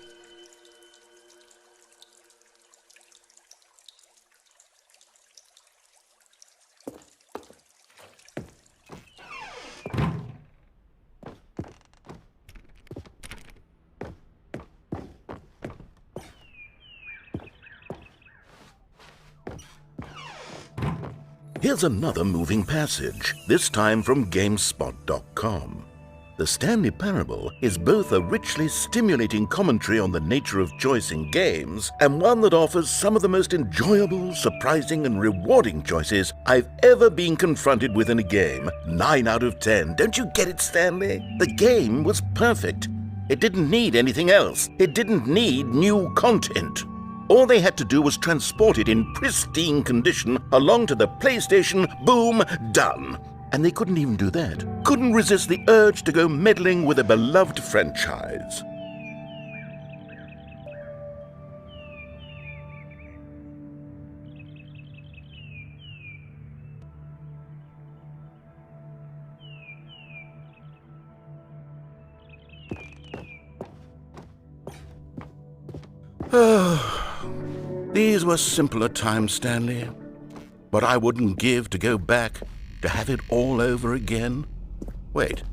Here's another moving passage, this time from GameSpot.com. The Stanley Parable is both a richly stimulating commentary on the nature of choice in games and one that offers some of the most enjoyable, surprising, and rewarding choices I've ever been confronted with in a game. 9 out of 10. Don't you get it, Stanley? The game was perfect. It didn't need anything else. It didn't need new content. All they had to do was transport it in pristine condition along to the PlayStation. Boom, done. And they couldn't even do that. Couldn't resist the urge to go meddling with a beloved franchise. These were simpler times, Stanley. But I wouldn't give to go back, to have it all over again. Wait,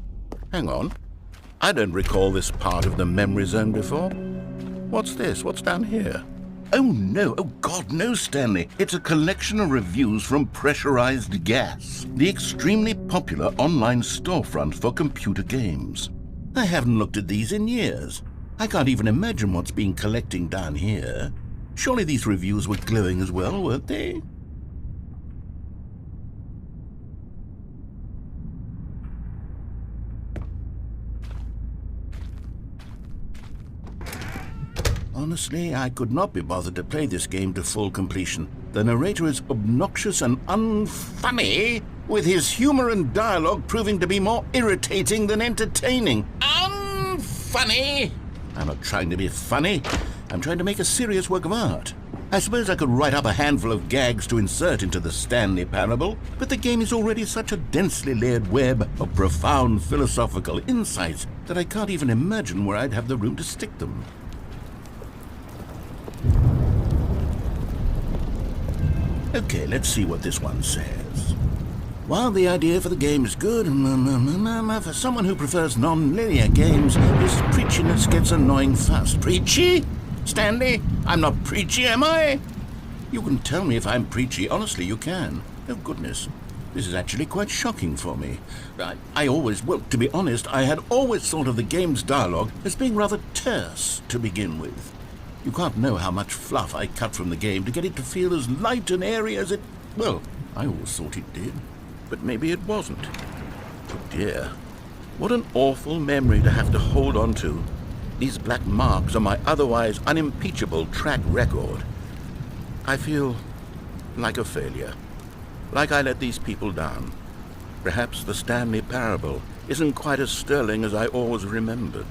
hang on. I don't recall this part of the memory zone before. What's this? What's down here? Oh no, oh God, no, Stanley. It's a collection of reviews from Pressurized Gas, the extremely popular online storefront for computer games. I haven't looked at these in years. I can't even imagine what's been collecting down here. Surely these reviews were glowing as well, weren't they? Honestly, I could not be bothered to play this game to full completion. The narrator is obnoxious and unfunny, with his humor and dialogue proving to be more irritating than entertaining. Unfunny! I'm not trying to be funny. I'm trying to make a serious work of art. I suppose I could write up a handful of gags to insert into the Stanley Parable, but the game is already such a densely layered web of profound philosophical insights that I can't even imagine where I'd have the room to stick them. Okay, let's see what this one says. While the idea for the game is good, for someone who prefers non-linear games, this preachiness gets annoying fast. Preachy? Stanley, I'm not preachy, am I? You can tell me if I'm preachy. Honestly, you can. Oh, goodness. This is actually quite shocking for me. To be honest, I had always thought of the game's dialogue as being rather terse to begin with. You can't know how much fluff I cut from the game to get it to feel as light and airy as it... Well, I always thought it did. But maybe it wasn't. Oh dear. What an awful memory to have to hold on to. These black marks are my otherwise unimpeachable track record. I feel like a failure. Like I let these people down. Perhaps the Stanley Parable isn't quite as sterling as I always remembered.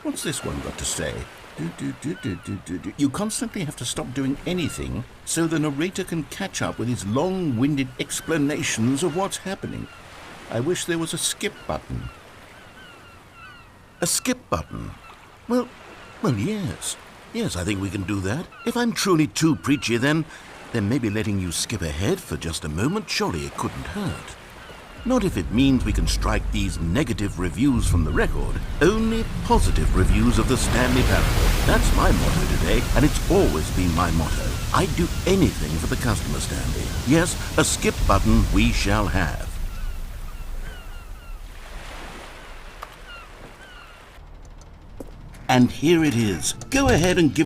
What's this one got to say? You constantly have to stop doing anything so the narrator can catch up with his long-winded explanations of what's happening. I wish there was a skip button. A skip button? Well, yes. Yes, I think we can do that. If I'm truly too preachy, then maybe letting you skip ahead for just a moment, surely it couldn't hurt. Not if it means we can strike these negative reviews from the record. Only positive reviews of the Stanley Parable. That's my motto today, and it's always been my motto. I'd do anything for the customer, Stanley. Yes, a skip button we shall have. And here it is. Go ahead and give...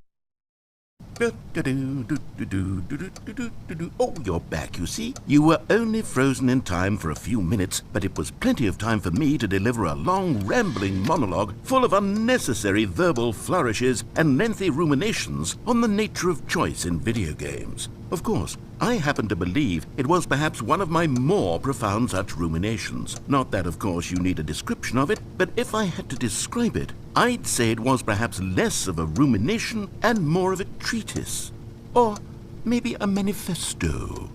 Oh, you're back, you see. You were only frozen in time for a few minutes, but it was plenty of time for me to deliver a long, rambling monologue full of unnecessary verbal flourishes and lengthy ruminations on the nature of choice in video games. Of course, I happen to believe it was perhaps one of my more profound such ruminations. Not that, of course, you need a description of it, but if I had to describe it, I'd say it was perhaps less of a rumination and more of a treatise. Or maybe a manifesto.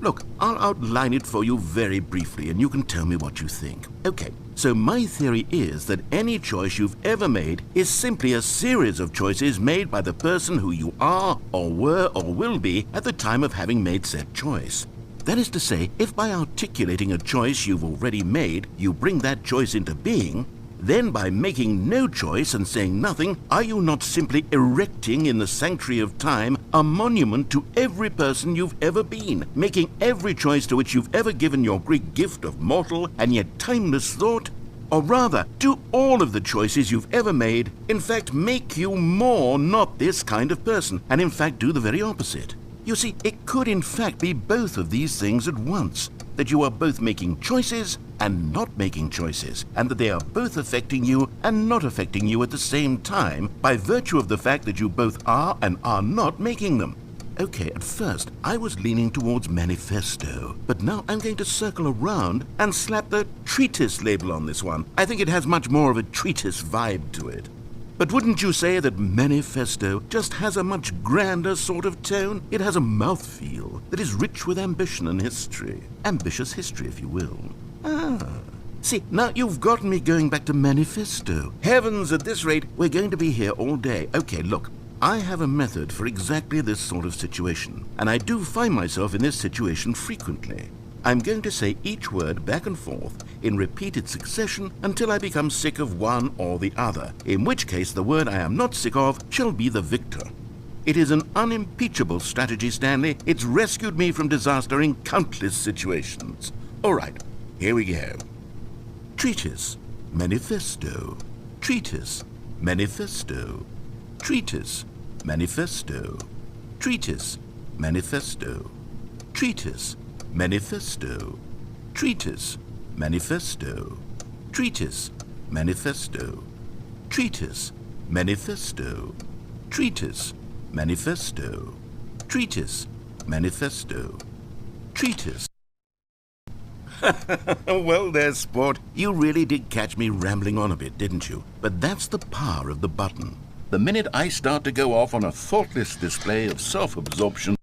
Look, I'll outline it for you very briefly, and you can tell me what you think. Okay, so my theory is that any choice you've ever made is simply a series of choices made by the person who you are, or were, or will be at the time of having made said choice. That is to say, if by articulating a choice you've already made, you bring that choice into being, then by making no choice and saying nothing, are you not simply erecting in the sanctuary of time a monument to every person you've ever been, making every choice to which you've ever given your great gift of mortal and yet timeless thought? Or rather, do all of the choices you've ever made, in fact, make you more not this kind of person, and in fact do the very opposite? You see, it could in fact be both of these things at once, that you are both making choices and not making choices, and that they are both affecting you and not affecting you at the same time by virtue of the fact that you both are and are not making them. Okay, at first I was leaning towards manifesto, but now I'm going to circle around and slap the treatise label on this one. I think it has much more of a treatise vibe to it. But wouldn't you say that manifesto just has a much grander sort of tone? It has a mouthfeel that is rich with ambition and history. Ambitious history, if you will. See, now you've gotten me going back to manifesto. Heavens, at this rate, we're going to be here all day. Okay, look, I have a method for exactly this sort of situation, and I do find myself in this situation frequently. I'm going to say each word back and forth in repeated succession until I become sick of one or the other, in which case the word I am not sick of shall be the victor. It is an unimpeachable strategy, Stanley. It's rescued me from disaster in countless situations. All right, here we go. Treatise, manifesto. Treatise, manifesto. Treatise, manifesto. Treatise, manifesto. Treatise, manifesto. Treatise, manifesto. Treatise, manifesto. Treatise, manifesto. Treatise, manifesto. Treatise, manifesto. Treatise. Well there, sport. You really did catch me rambling on a bit, didn't you? But that's the power of the button. The minute I start to go off on a thoughtless display of self-absorption...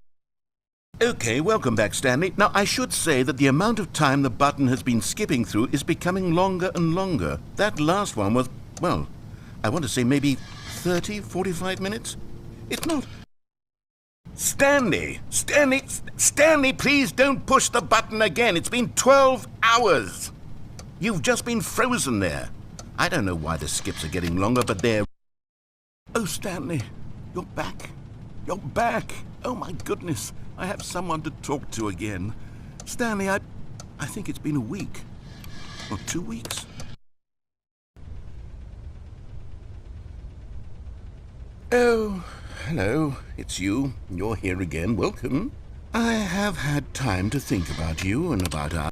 Okay, welcome back, Stanley. Now, I should say that the amount of time the button has been skipping through is becoming longer and longer. That last one was, well, I want to say maybe 30, 45 minutes? It's not... Stanley, please don't push the button again. It's been 12 hours. You've just been frozen there. I don't know why the skips are getting longer, but they're... Oh, Stanley, you're back. You're back. Oh, my goodness. I have someone to talk to again. Stanley, I think it's been a week. Or 2 weeks. Oh, hello. It's you. You're here again. Welcome. I have had time to think about you and about our...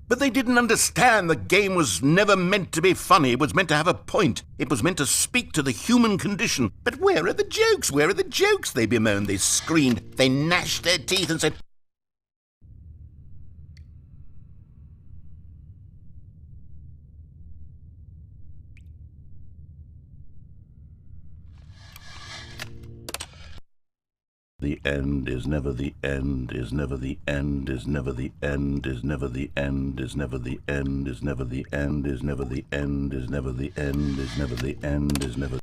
But they didn't understand the game was never meant to be funny. It was meant to have a point. It was meant to speak to the human condition. But where are the jokes? Where are the jokes? They bemoaned, they screamed, they gnashed their teeth and said... The end is never the end, is never the end, is never the end, is never the end, is never the end, is never the end, is never the end, is never the end, is never the end, is never...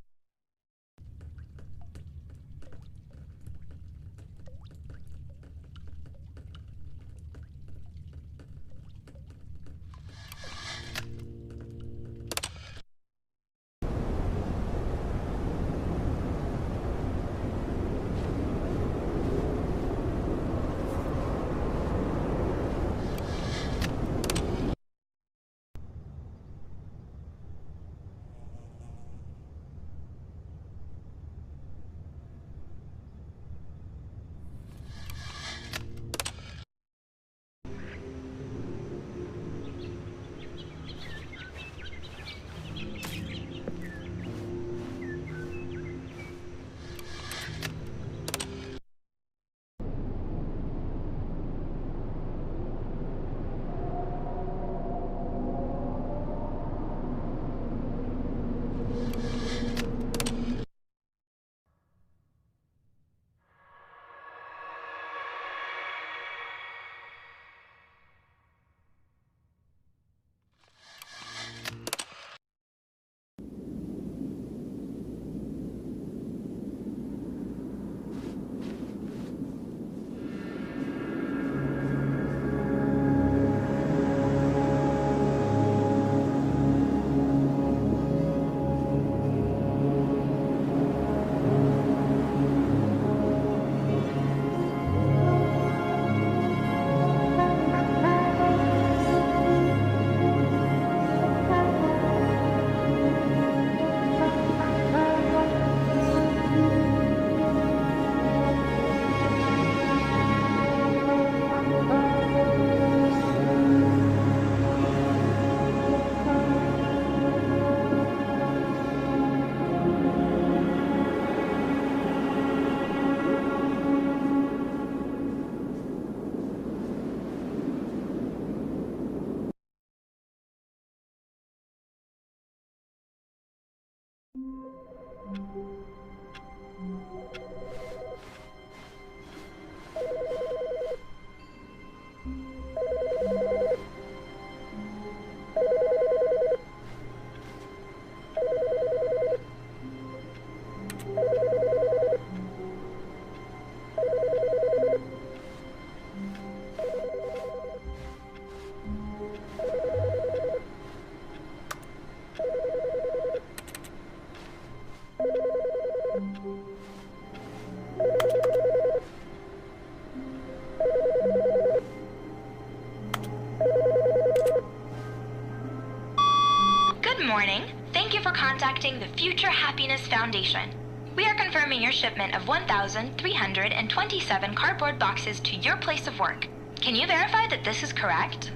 contacting the Future Happiness Foundation. We are confirming your shipment of 1,327 cardboard boxes to your place of work. Can you verify that this is correct?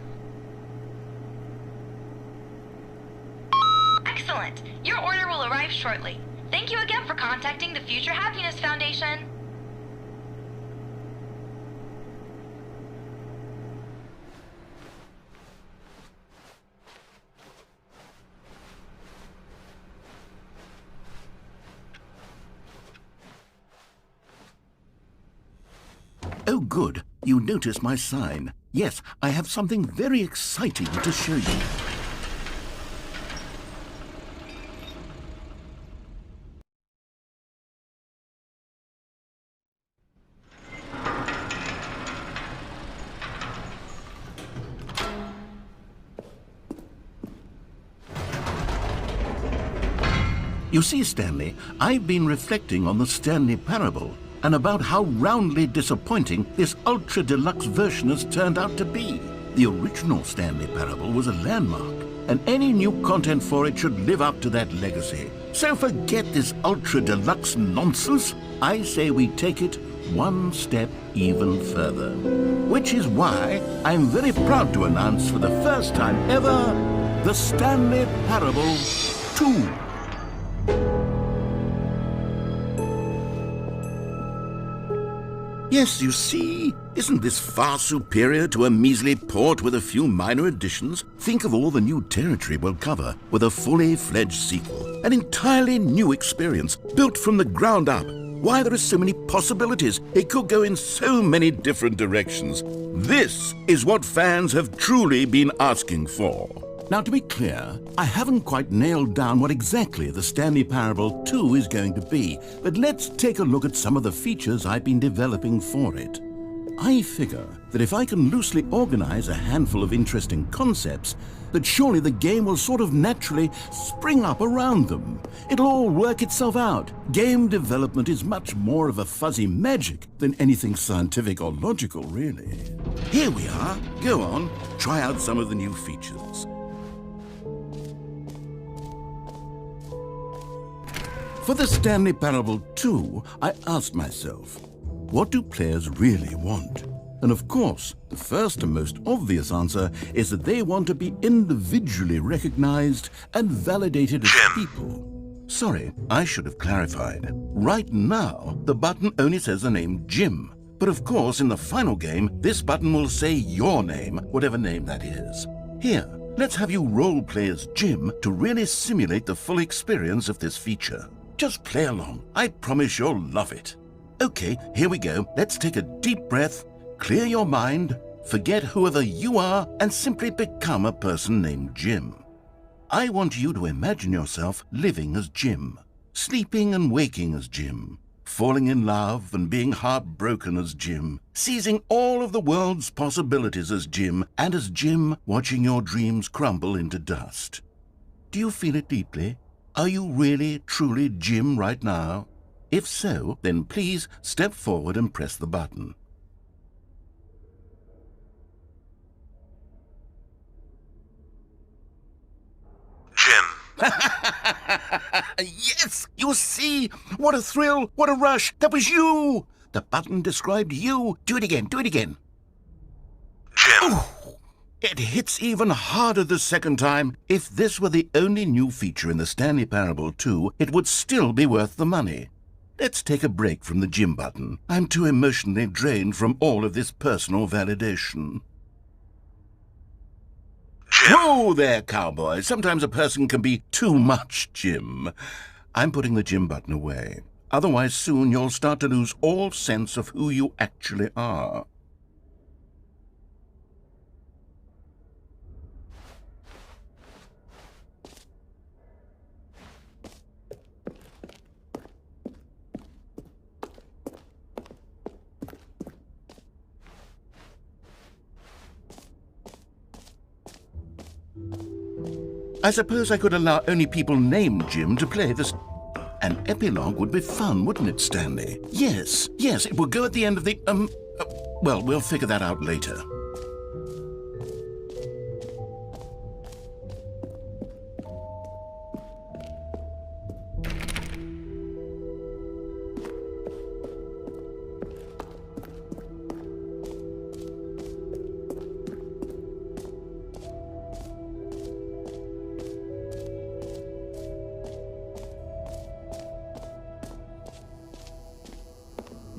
Excellent. Your order will arrive shortly. Thank you again for contacting the Future Happiness Foundation. Oh, good. You notice my sign. Yes, I have something very exciting to show you. You see, Stanley, I've been reflecting on the Stanley Parable and about how roundly disappointing this ultra-deluxe version has turned out to be. The original Stanley Parable was a landmark, and any new content for it should live up to that legacy. So forget this ultra-deluxe nonsense. I say we take it one step even further. Which is why I'm very proud to announce for the first time ever, the Stanley Parable 2. Yes, you see, isn't this far superior to a measly port with a few minor additions? Think of all the new territory we'll cover with a fully fledged sequel. An entirely new experience, built from the ground up. Why, there are so many possibilities. It could go in so many different directions. This is what fans have truly been asking for. Now, to be clear, I haven't quite nailed down what exactly the Stanley Parable 2 is going to be, but let's take a look at some of the features I've been developing for it. I figure that if I can loosely organize a handful of interesting concepts, that surely the game will sort of naturally spring up around them. It'll all work itself out. Game development is much more of a fuzzy magic than anything scientific or logical, really. Here we are. Go on, try out some of the new features. For the Stanley Parable 2, I asked myself, what do players really want? And of course, the first and most obvious answer is that they want to be individually recognized and validated as people. Sorry, I should have clarified. Right now, the button only says the name Jim. But of course, in the final game, this button will say your name, whatever name that is. Here, let's have you role-play as Jim to really simulate the full experience of this feature. Just play along. I promise you'll love it. Okay, here we go. Let's take a deep breath, clear your mind, forget whoever you are, and simply become a person named Jim. I want you to imagine yourself living as Jim, sleeping and waking as Jim, falling in love and being heartbroken as Jim, seizing all of the world's possibilities as Jim, and as Jim watching your dreams crumble into dust. Do you feel it deeply? Are you really, truly Jim right now? If so, then please step forward and press the button. Jim. Yes! You see? What a thrill! What a rush! That was you! The button described you. Do it again, do it again. Jim. Ooh. It hits even harder the second time. If this were the only new feature in the Stanley Parable 2, it would still be worth the money. Let's take a break from the Jim button. I'm too emotionally drained from all of this personal validation. Jim. Whoa there, cowboy. Sometimes a person can be too much Jim. I'm putting the Jim button away. Otherwise, soon you'll start to lose all sense of who you actually are. I suppose I could allow only people named Jim to play this. An epilogue would be fun, wouldn't it, Stanley? Yes, it will go at the end of the, well, we'll figure that out later.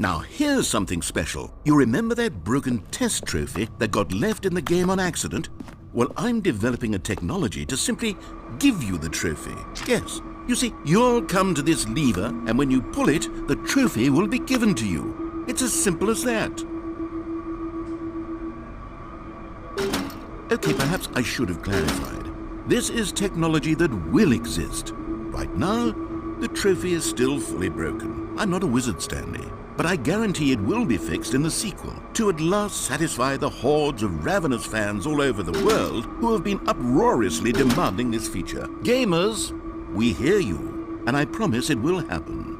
Now here's something special. You remember that broken test trophy that got left in the game on accident? Well, I'm developing a technology to simply give you the trophy. Yes. You see, you'll come to this lever, and when you pull it, the trophy will be given to you. It's as simple as that. Okay, perhaps I should have clarified. This is technology that will exist. Right now, the trophy is still fully broken. I'm not a wizard, Stanley, but I guarantee it will be fixed in the sequel to at last satisfy the hordes of ravenous fans all over the world who have been uproariously demanding this feature. Gamers, we hear you, and I promise it will happen.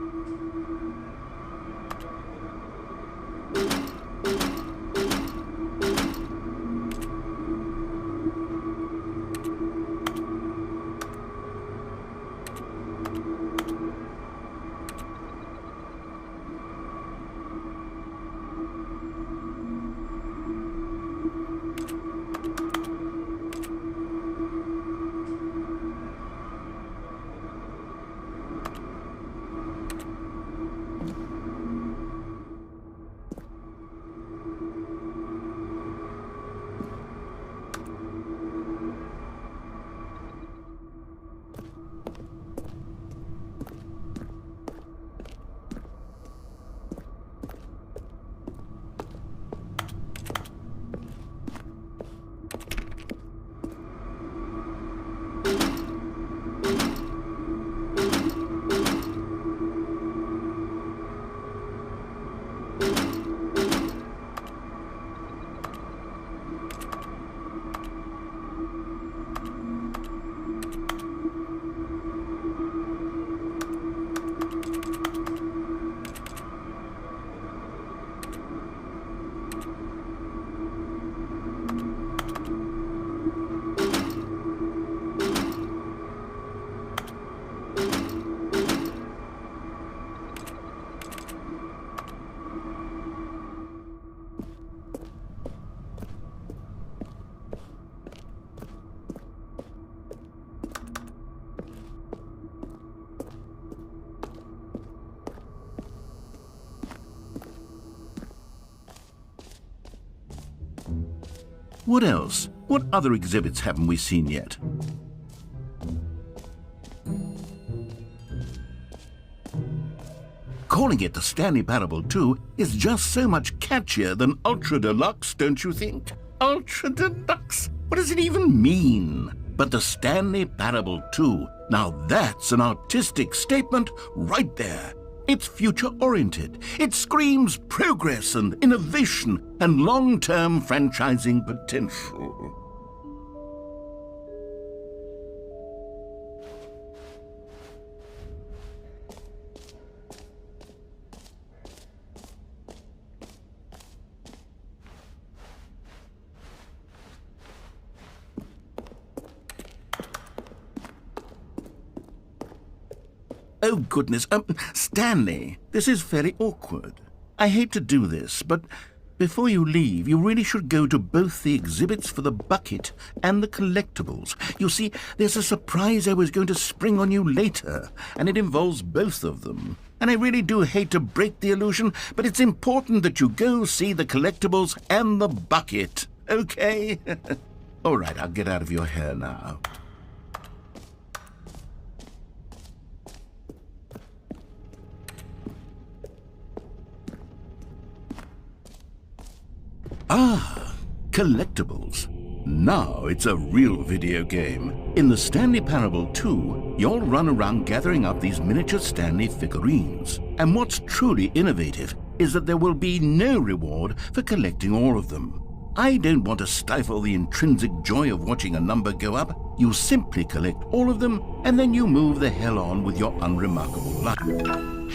What else? What other exhibits haven't we seen yet? Calling it the Stanley Parable 2 is just so much catchier than Ultra Deluxe, don't you think? Ultra Deluxe? What does it even mean? But the Stanley Parable 2, now that's an artistic statement right there. It's future-oriented. It screams progress and innovation and long-term franchising potential. Oh, goodness. Stanley, this is very awkward. I hate to do this, but before you leave, you really should go to both the exhibits for the bucket and the collectibles. You see, there's a surprise I was going to spring on you later, and it involves both of them. And I really do hate to break the illusion, but it's important that you go see the collectibles and the bucket, okay? All right, I'll get out of your hair now. Ah, collectibles. Now it's a real video game. In the Stanley Parable 2, you'll run around gathering up these miniature Stanley figurines. And what's truly innovative is that there will be no reward for collecting all of them. I don't want to stifle the intrinsic joy of watching a number go up. You simply collect all of them, and then you move the hell on with your unremarkable life.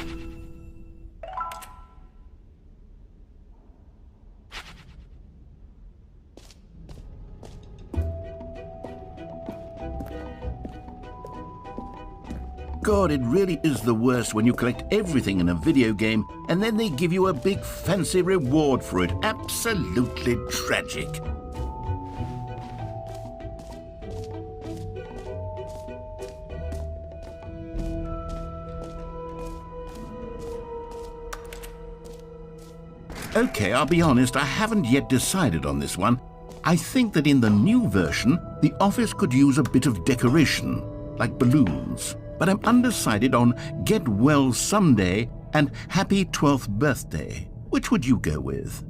God, it really is the worst when you collect everything in a video game and then they give you a big fancy reward for it. Absolutely tragic. Okay, I'll be honest, I haven't yet decided on this one. I think that in the new version, the office could use a bit of decoration, like balloons. But I'm undecided on Get Well Someday and Happy 12th Birthday. Which would you go with?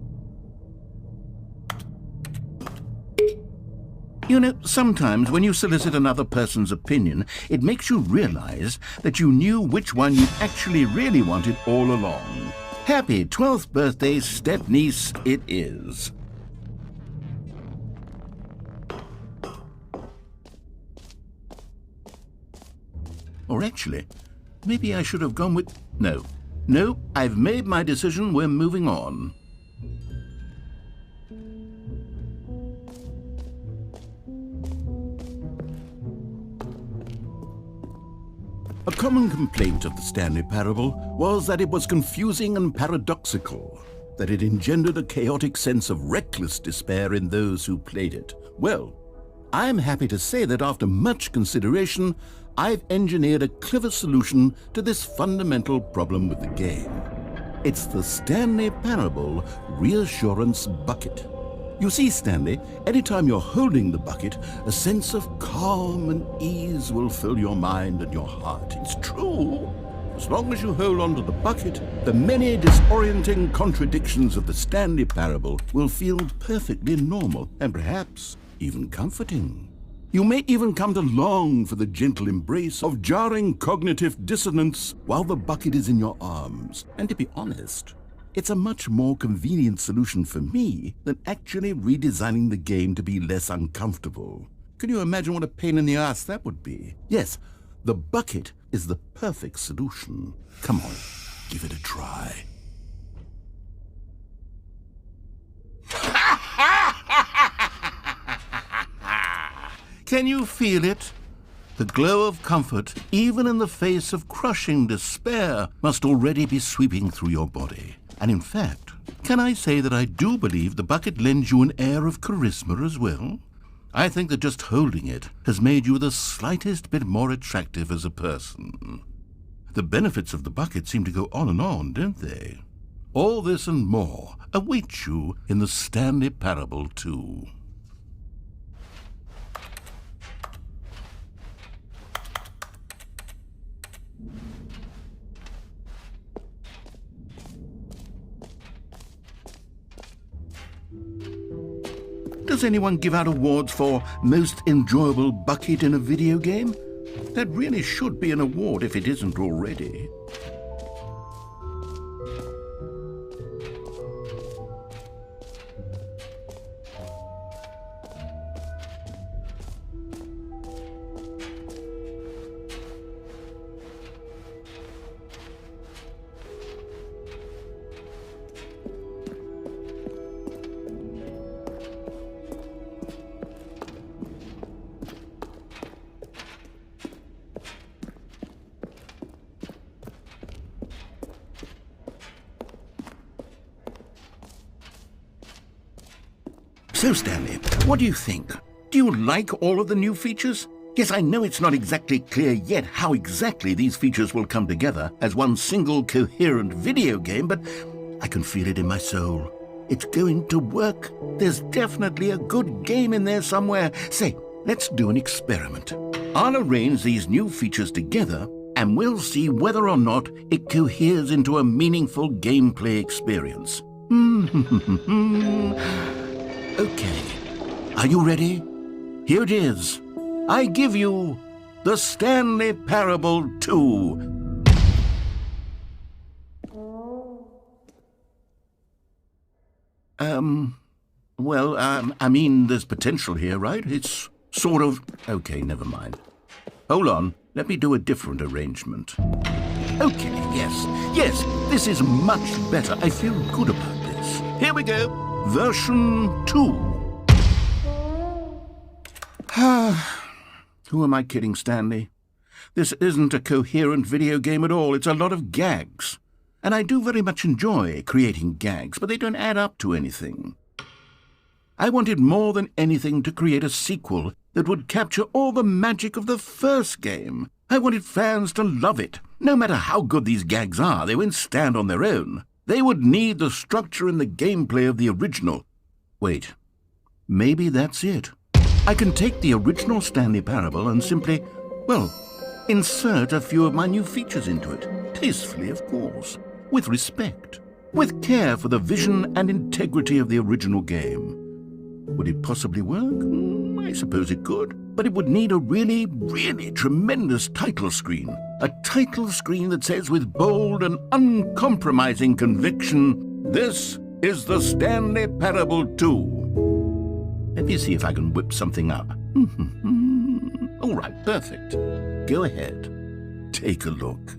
You know, sometimes when you solicit another person's opinion, it makes you realize that you knew which one you actually really wanted all along. Happy 12th birthday, step-niece, it is. Or actually, maybe I should have gone with... No, I've made my decision, we're moving on. A common complaint of the Stanley Parable was that it was confusing and paradoxical, that it engendered a chaotic sense of reckless despair in those who played it. Well, I'm happy to say that after much consideration, I've engineered a clever solution to this fundamental problem with the game. It's the Stanley Parable Reassurance Bucket. You see, Stanley, anytime you're holding the bucket, a sense of calm and ease will fill your mind and your heart. It's true. As long as you hold on to the bucket, the many disorienting contradictions of the Stanley Parable will feel perfectly normal and perhaps even comforting. You may even come to long for the gentle embrace of jarring cognitive dissonance while the bucket is in your arms. And to be honest, it's a much more convenient solution for me than actually redesigning the game to be less uncomfortable. Can you imagine what a pain in the ass that would be? Yes, the bucket is the perfect solution. Come on, give it a try. Can you feel it? The glow of comfort, even in the face of crushing despair, must already be sweeping through your body. And in fact, can I say that I do believe the bucket lends you an air of charisma as well? I think that just holding it has made you the slightest bit more attractive as a person. The benefits of the bucket seem to go on, don't they? All this and more await you in the Stanley Parable 2. Does anyone give out awards for most enjoyable bucket in a video game? That really should be an award if it isn't already. So, Stanley, what do you think? Do you like all of the new features? Yes, I know it's not exactly clear yet how exactly these features will come together as one single coherent video game, but I can feel it in my soul. It's going to work. There's definitely a good game in there somewhere. Say, let's do an experiment. I'll arrange these new features together, and we'll see whether or not it coheres into a meaningful gameplay experience. Okay, are you ready? Here it is. I give you the Stanley Parable 2. I mean, there's potential here, right? It's sort of... Okay, never mind. Hold on, let me do a different arrangement. Okay, yes, this is much better. I feel good about this. Here we go. Version 2. Who am I kidding, Stanley? This isn't a coherent video game at all. It's a lot of gags. And I do very much enjoy creating gags, but they don't add up to anything. I wanted more than anything to create a sequel that would capture all the magic of the first game. I wanted fans to love it. No matter how good these gags are, they won't stand on their own. They would need the structure and the gameplay of the original. Wait, maybe that's it. I can take the original Stanley Parable and simply, well, insert a few of my new features into it. Tastefully, of course. With respect. With care for the vision and integrity of the original game. Would it possibly work? I suppose it could. But it would need a really, really tremendous title screen. A title screen that says with bold and uncompromising conviction, "This is the Stanley Parable 2. Let me see if I can whip something up. All right, perfect. Go ahead. Take a look.